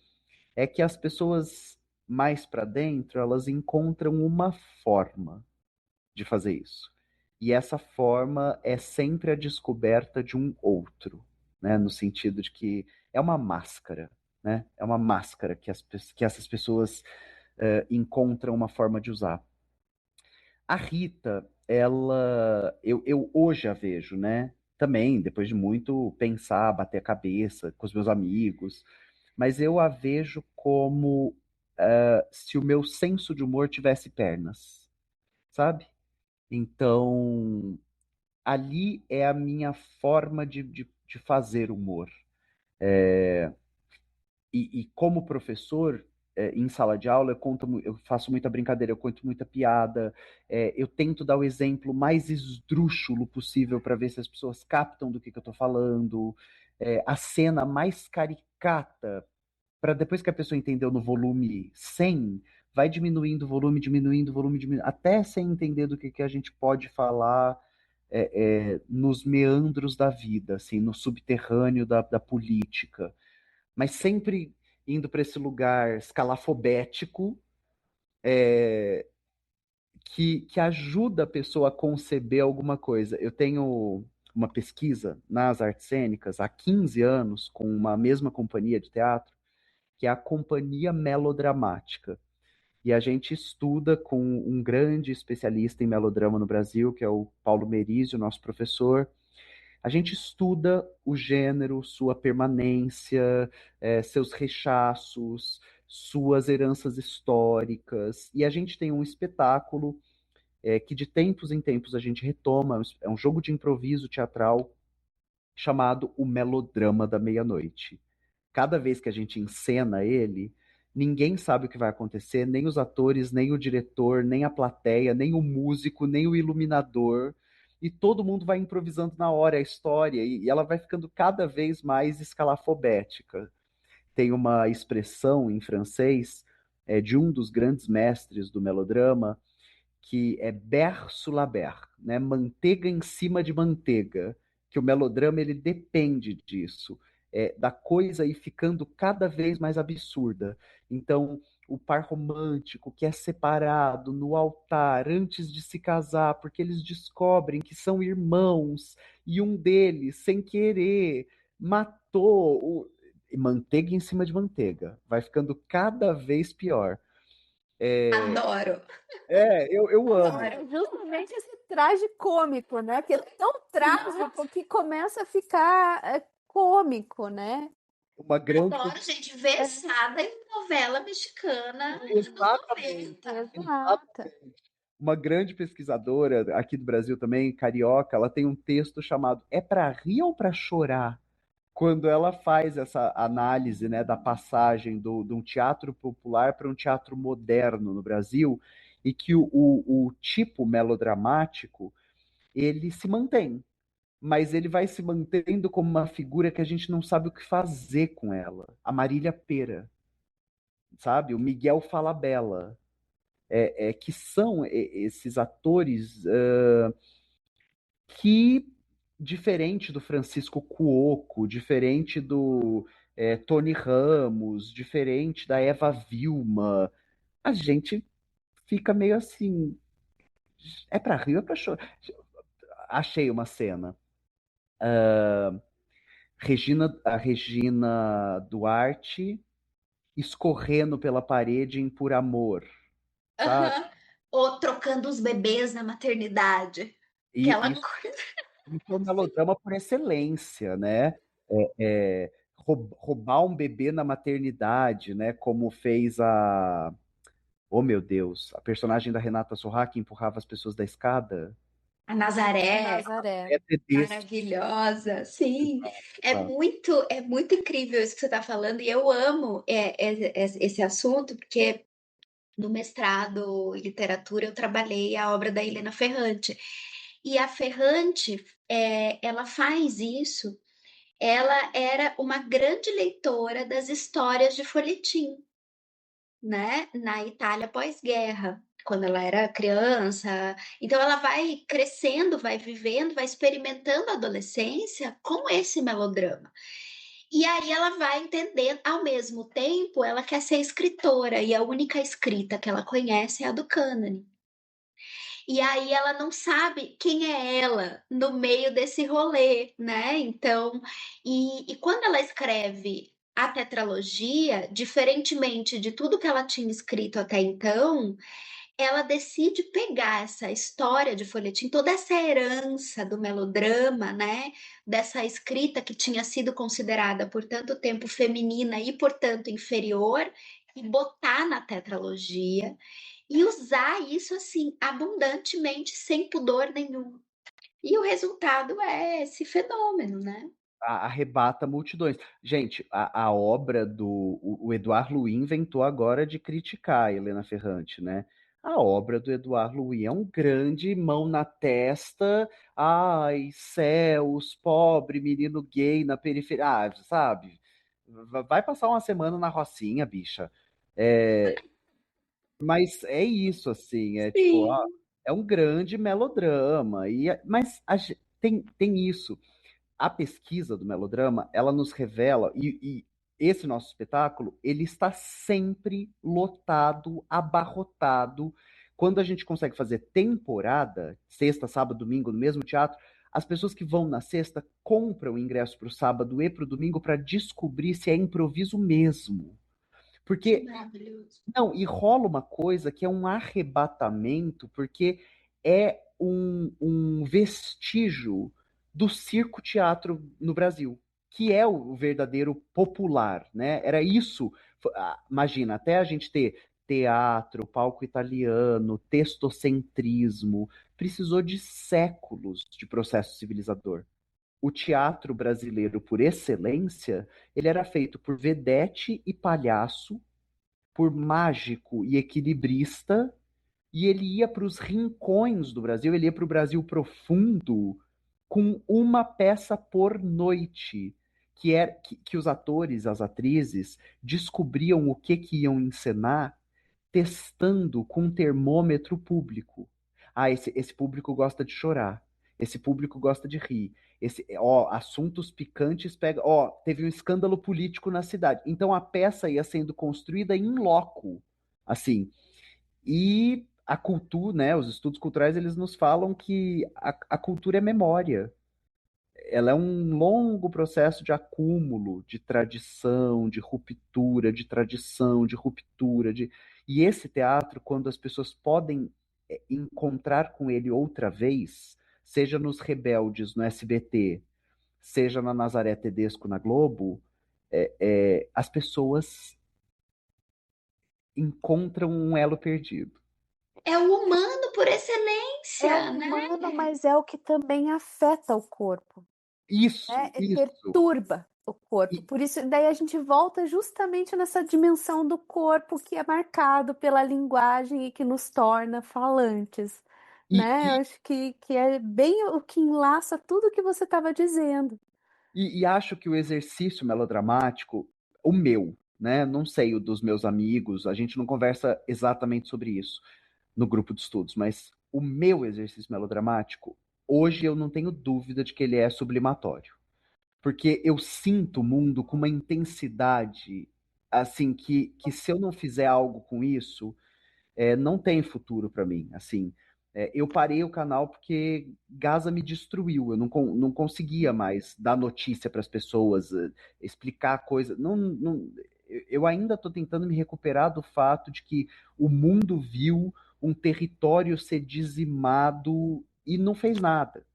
é que as pessoas mais para dentro, elas encontram uma forma de fazer isso. E essa forma é sempre a descoberta de um outro, né? No sentido de que é uma máscara, né? É uma máscara que essas pessoas encontram uma forma de usar. A Rita, eu hoje a vejo, né? Também, depois de muito pensar, bater a cabeça com os meus amigos, mas eu a vejo como se o meu senso de humor tivesse pernas, sabe? Então, ali é a minha forma de fazer humor. E como professor, em sala de aula, eu faço muita brincadeira, eu conto muita piada, eu tento dar o exemplo mais esdrúxulo possível para ver se as pessoas captam do que eu estou falando, a cena mais caricata, para depois que a pessoa entendeu no volume 100, vai diminuindo o volume, diminuindo, até sem entender do que a gente pode falar nos meandros da vida, assim, no subterrâneo da política, mas sempre indo para esse lugar escalafobético que ajuda a pessoa a conceber alguma coisa. Eu tenho uma pesquisa nas artes cênicas há 15 anos com uma mesma companhia de teatro, que é a Companhia Melodramática. E a gente estuda com um grande especialista em melodrama no Brasil, que é o Paulo Merizio, nosso professor. A gente estuda o gênero, sua permanência, seus rechaços, suas heranças históricas, e a gente tem um espetáculo que de tempos em tempos a gente retoma, é um jogo de improviso teatral chamado O Melodrama da Meia-Noite. Cada vez que a gente encena ele, ninguém sabe o que vai acontecer, nem os atores, nem o diretor, nem a plateia, nem o músico, nem o iluminador. E todo mundo vai improvisando na hora a história e ela vai ficando cada vez mais escalafobética. Tem uma expressão em francês de um dos grandes mestres do melodrama que é beurre sur la beurre, né? Manteiga em cima de manteiga, que o melodrama ele depende disso, da coisa ir ficando cada vez mais absurda. Então, o par romântico que é separado no altar antes de se casar, porque eles descobrem que são irmãos e um deles, sem querer, matou manteiga em cima de manteiga. Vai ficando cada vez pior. Adoro. Eu amo. É justamente esse traje cômico, né? Que é tão trágico que começa a ficar cômico, né? Uma grande. Adoro, gente, versada em novela mexicana anos Exatamente. 90. Exato. Uma grande pesquisadora aqui do Brasil também, carioca, ela tem um texto chamado É para rir ou para chorar? Quando ela faz essa análise, né, da passagem de um teatro popular para um teatro moderno no Brasil, e que o tipo melodramático ele se mantém, mas ele vai se mantendo como uma figura que a gente não sabe o que fazer com ela. A Marília Pêra, sabe? O Miguel Falabella, que são esses atores que, diferente do Francisco Cuoco, diferente do Tony Ramos, diferente da Eva Vilma, a gente fica meio assim, é pra rir ou é pra chorar? Achei uma cena. A Regina Duarte escorrendo pela parede em Por Amor. sabe? Aham. Ou trocando os bebês na maternidade. Aquela E coisa. isso é um melodrama por excelência, né? Roubar um bebê na maternidade, né? Como fez a. Oh, meu Deus, a personagem da Renata Sorra que empurrava as pessoas da escada. A A Nazaré, Nazaré. É Tedesco. maravilhosa, sim. Exato. É muito incrível isso que você está falando, e eu amo esse assunto, porque no mestrado em literatura eu trabalhei a obra da Helena Ferrante. E a Ferrante, ela faz isso, ela era uma grande leitora das histórias de folhetim, né, na Itália pós-guerra, quando ela era criança. Então ela vai crescendo, vai vivendo, vai experimentando a adolescência com esse melodrama. E aí ela vai entendendo, ao mesmo tempo, ela quer ser escritora e a única escrita que ela conhece é a do cânone. E aí ela não sabe quem é ela no meio desse rolê, né? Então, e quando ela escreve a tetralogia, diferentemente de tudo que ela tinha escrito até então, ela decide pegar essa história de folhetim, toda essa herança do melodrama, né? Dessa escrita que tinha sido considerada por tanto tempo feminina e, portanto, inferior, e botar na tetralogia e usar isso assim abundantemente, sem pudor nenhum. E o resultado é esse fenômeno, né? Arrebata multidões. Gente, a obra do. O Edouard Louis inventou agora de criticar a Helena Ferrante, né? A obra do Edouard Louis é um grande mão na testa. Ai, céus, pobre menino gay na periferia. Ah, sabe? Vai passar uma semana na Rocinha, bicha. Mas é isso, assim, é tipo, ó, Sim. é um grande melodrama. Mas tem isso. A pesquisa do melodrama, ela nos revela, e esse nosso espetáculo, ele está sempre lotado, abarrotado. Quando a gente consegue fazer temporada, sexta, sábado, domingo, no mesmo teatro, as pessoas que vão na sexta compram ingresso para o sábado e para o domingo para descobrir se é improviso mesmo. Que Porque maravilhoso. não, e rola uma coisa que é um arrebatamento, porque é um vestígio do circo-teatro no Brasil, que é o verdadeiro popular, né? Era isso. Imagina, até a gente ter teatro, palco italiano, textocentrismo, precisou de séculos de processo civilizador. O teatro brasileiro, por excelência, ele era feito por vedete e palhaço, por mágico e equilibrista, e ele ia para os rincões do Brasil, ele ia para o Brasil profundo com uma peça por noite, que os atores, as atrizes, descobriam o que iam encenar testando com um termômetro público. Ah, esse público gosta de chorar. Esse público gosta de rir. Assuntos picantes pega. Ó, teve um escândalo político na cidade. Então a peça ia sendo construída em loco, assim. E a cultura, né? Os estudos culturais eles nos falam que a cultura é memória. Ela é um longo processo de acúmulo, de tradição, de ruptura, de tradição, de ruptura, e esse teatro, quando as pessoas podem encontrar com ele outra vez, seja nos Rebeldes no SBT, seja na Nazaré Tedesco na Globo, as pessoas encontram um elo perdido. É o humano por É excelência, né? humano, mas é o que também afeta o corpo, Isso, né? E isso. perturba o corpo. E, Por isso, daí a gente volta justamente nessa dimensão do corpo que é marcado pela linguagem e que nos torna falantes, né? Eu e, acho que é bem o que enlaça tudo o que você estava dizendo. e acho que o exercício melodramático, o meu, né? Não sei o dos meus amigos, a gente não conversa exatamente sobre isso no grupo de estudos, mas o meu exercício melodramático, hoje eu não tenho dúvida de que ele é sublimatório. Porque eu sinto o mundo com uma intensidade, assim, que se eu não fizer algo com isso, não tem futuro para mim. Assim, eu parei o canal porque Gaza me destruiu. Eu não conseguia mais dar notícia para as pessoas, explicar coisa. Não, eu ainda estou tentando me recuperar do fato de que o mundo viu um território ser dizimado e não fez nada.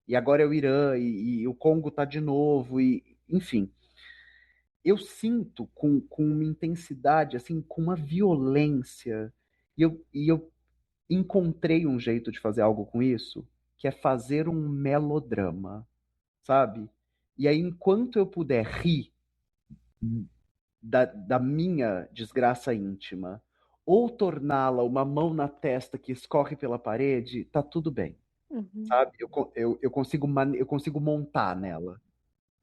E agora é o Irã, e o Congo está de novo, e enfim. Eu sinto com uma intensidade, assim, com uma violência, e eu encontrei um jeito de fazer algo com isso, que é fazer um melodrama, sabe? E aí, enquanto eu puder rir da minha desgraça íntima, ou torná-la uma mão na testa que escorre pela parede, tá tudo bem, Uhum. sabe? Eu consigo montar nela.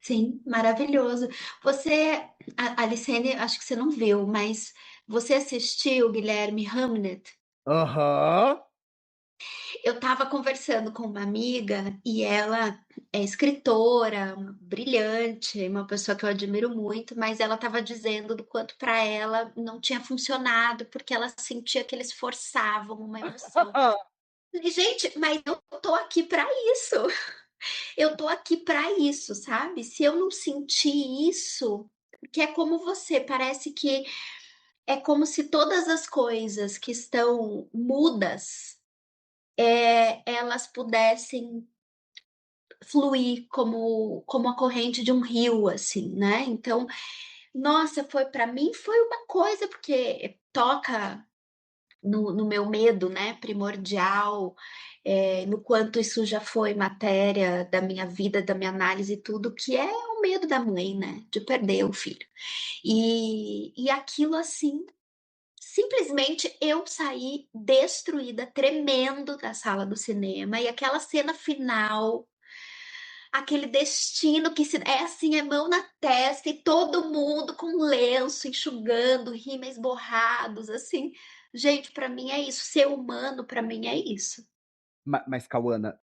Sim, maravilhoso. Você, a Alicene, acho que você não viu, mas você assistiu, Guilherme, Hamnet? Aham. Eu estava conversando com uma amiga e ela é escritora, brilhante, uma pessoa que eu admiro muito, mas ela estava dizendo do quanto para ela não tinha funcionado, porque ela sentia que eles forçavam uma emoção. E, gente, mas eu tô aqui para isso. Eu tô aqui para isso, sabe? Se eu não sentir isso, que é como você, parece que é como se todas as coisas que estão mudas, elas pudessem fluir como a corrente de um rio, assim, né? Então, nossa, foi para mim foi uma coisa porque toca no meu medo, né, primordial, no quanto isso já foi matéria da minha vida, da minha análise e tudo, que é o medo da mãe, né, de perder o filho. E aquilo assim, simplesmente eu saí destruída, tremendo da sala do cinema, e aquela cena final, aquele destino que se, é assim, é mão na testa e todo mundo com lenço enxugando, rímels borrados, assim. Gente, para mim é isso. Ser humano, para mim é isso. Mas, Cauana,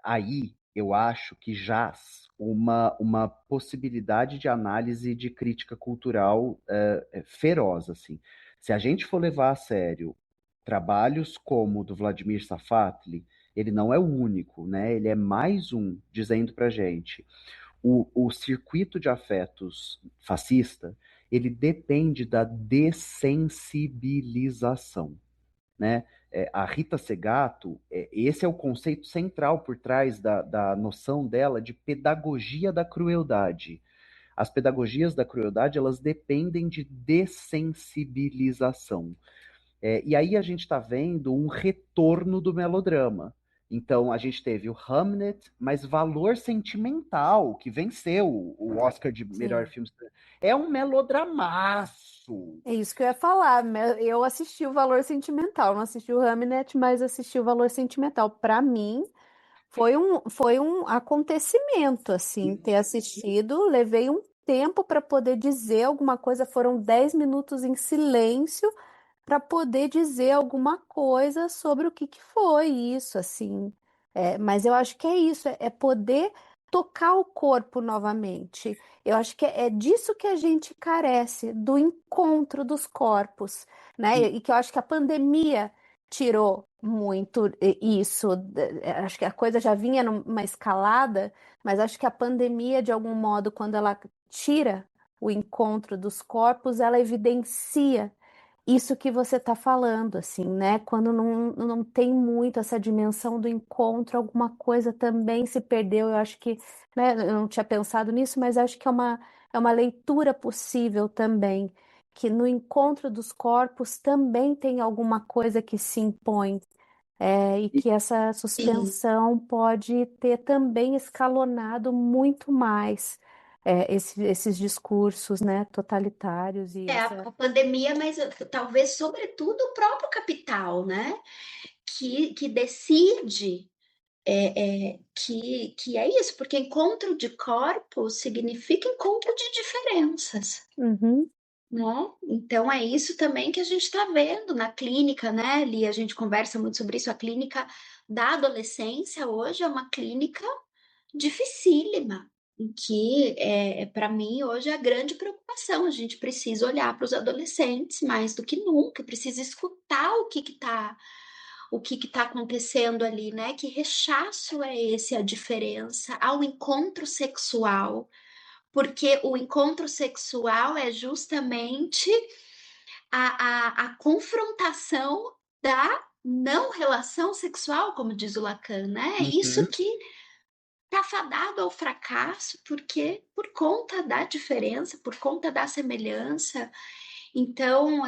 aí eu acho que jaz uma possibilidade de análise de crítica cultural feroz, assim. Se a gente for levar a sério trabalhos como o do Vladimir Safatli, ele não é o único, né? Ele é mais um dizendo pra gente. O circuito de afetos fascista, ele depende da dessensibilização, né? A Rita Segato, esse é o conceito central por trás da noção dela de pedagogia da crueldade. As pedagogias da crueldade, elas dependem de dessensibilização. E aí a gente está vendo um retorno do melodrama. Então a gente teve o Hamnet, mas Valor Sentimental, que venceu o Oscar de melhor Sim. filme. É um melodramaço. É isso que eu ia falar. Eu assisti o Valor Sentimental, não assisti o Hamnet, mas assisti o Valor Sentimental. Para mim, foi um acontecimento, assim, ter assistido. Levei um tempo para poder dizer alguma coisa. Foram 10 minutos em silêncio para poder dizer alguma coisa sobre o que que foi isso, assim. Mas eu acho que é isso, é poder tocar o corpo novamente. Eu acho que é disso que a gente carece, do encontro dos corpos, né? E que eu acho que a pandemia tirou muito isso. Acho que a coisa já vinha numa escalada, mas acho que a pandemia, de algum modo, quando ela tira o encontro dos corpos, ela evidencia isso que você está falando, assim, né? Quando não tem muito essa dimensão do encontro, alguma coisa também se perdeu. Eu acho que, né, eu não tinha pensado nisso, mas acho que é uma leitura possível também, que no encontro dos corpos também tem alguma coisa que se impõe, e que essa Sim. suspensão pode ter também escalonado muito mais, esses discursos, né, totalitários e É essa. a pandemia, mas talvez, sobretudo, o próprio capital, né? Que decide que é isso, porque encontro de corpos significa encontro de diferenças. Uhum. Né? Então é isso também que a gente está vendo na clínica, né, Li? A gente conversa muito sobre isso. A clínica da adolescência hoje é uma clínica dificílima, em que para mim hoje é a grande preocupação. A gente precisa olhar para os adolescentes mais do que nunca, precisa escutar o que está acontecendo ali, né? Que rechaço é esse a diferença ao encontro sexual porque o encontro sexual é justamente a confrontação da não relação sexual, como diz o Lacan, né? Isso que está fadado ao fracasso, porque por conta da diferença, por conta da semelhança. Então,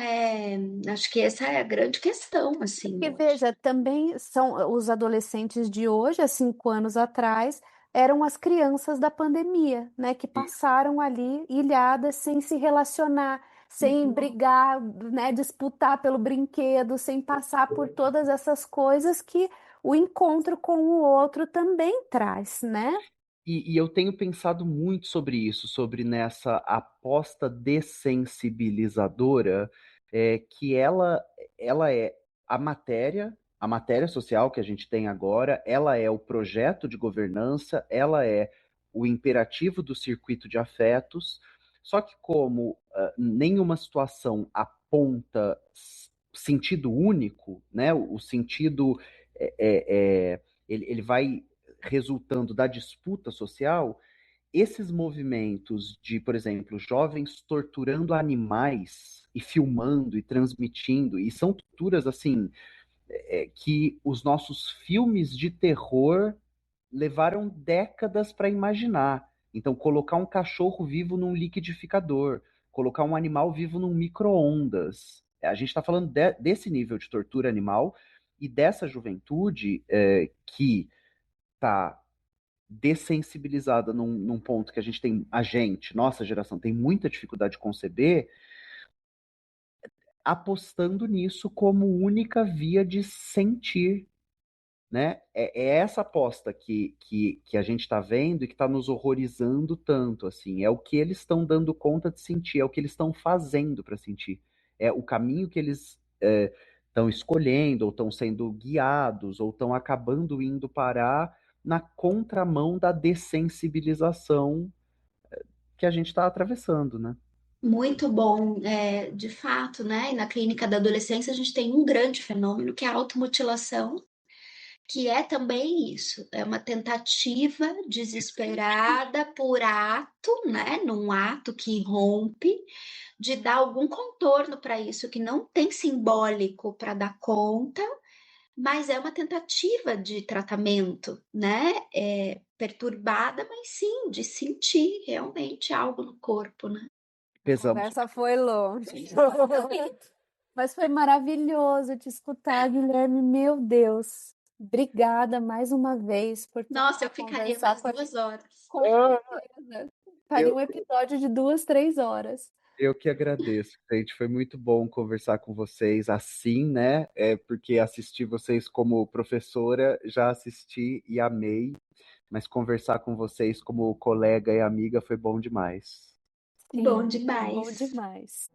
acho que essa é a grande questão, assim. Porque veja, também são os adolescentes de hoje, há 5 anos atrás, eram as crianças da pandemia, né? Que passaram ali ilhadas sem se relacionar, sem brigar, né? Disputar pelo brinquedo, sem passar por todas essas coisas que o encontro com o outro também traz, né? E eu tenho pensado muito sobre isso, sobre nessa aposta dessensibilizadora, que ela é a matéria social que a gente tem agora, ela é o projeto de governança, ela é o imperativo do circuito de afetos, só que como nenhuma situação aponta sentido único, né? O sentido ele vai resultando da disputa social, esses movimentos de, por exemplo, jovens torturando animais e filmando e transmitindo, e são torturas assim que os nossos filmes de terror levaram décadas para imaginar. Então, colocar um cachorro vivo num liquidificador, colocar um animal vivo num micro-ondas. A gente está falando desse nível de tortura animal e dessa juventude que está dessensibilizada num ponto que nossa geração, tem muita dificuldade de conceber, apostando nisso como única via de sentir, né? É essa aposta que a gente está vendo e que está nos horrorizando tanto, assim. É o que eles estão dando conta de sentir, é o que eles estão fazendo para sentir. É o caminho que eles estão escolhendo, ou estão sendo guiados, ou estão acabando indo parar na contramão da dessensibilização que a gente está atravessando, né? Muito bom, de fato, né? E na clínica da adolescência a gente tem um grande fenômeno que é a automutilação, que é também isso, é uma tentativa desesperada por ato, né? Num ato que rompe, de dar algum contorno para isso que não tem simbólico para dar conta, mas é uma tentativa de tratamento, né? Perturbada, mas sim, de sentir realmente algo no corpo, né? Pesamos. Conversa foi longe. Mas foi maravilhoso te escutar, Guilherme. Meu Deus. Obrigada mais uma vez por Nossa, eu ficaria conversar mais 2 horas. com certeza. Faria um episódio de 2, 3 horas. Eu que agradeço, gente. Foi muito bom conversar com vocês assim, né? Porque assistir vocês como professora, já assisti e amei, mas conversar com vocês como colega e amiga foi bom demais. Sim, Bom bom demais. demais.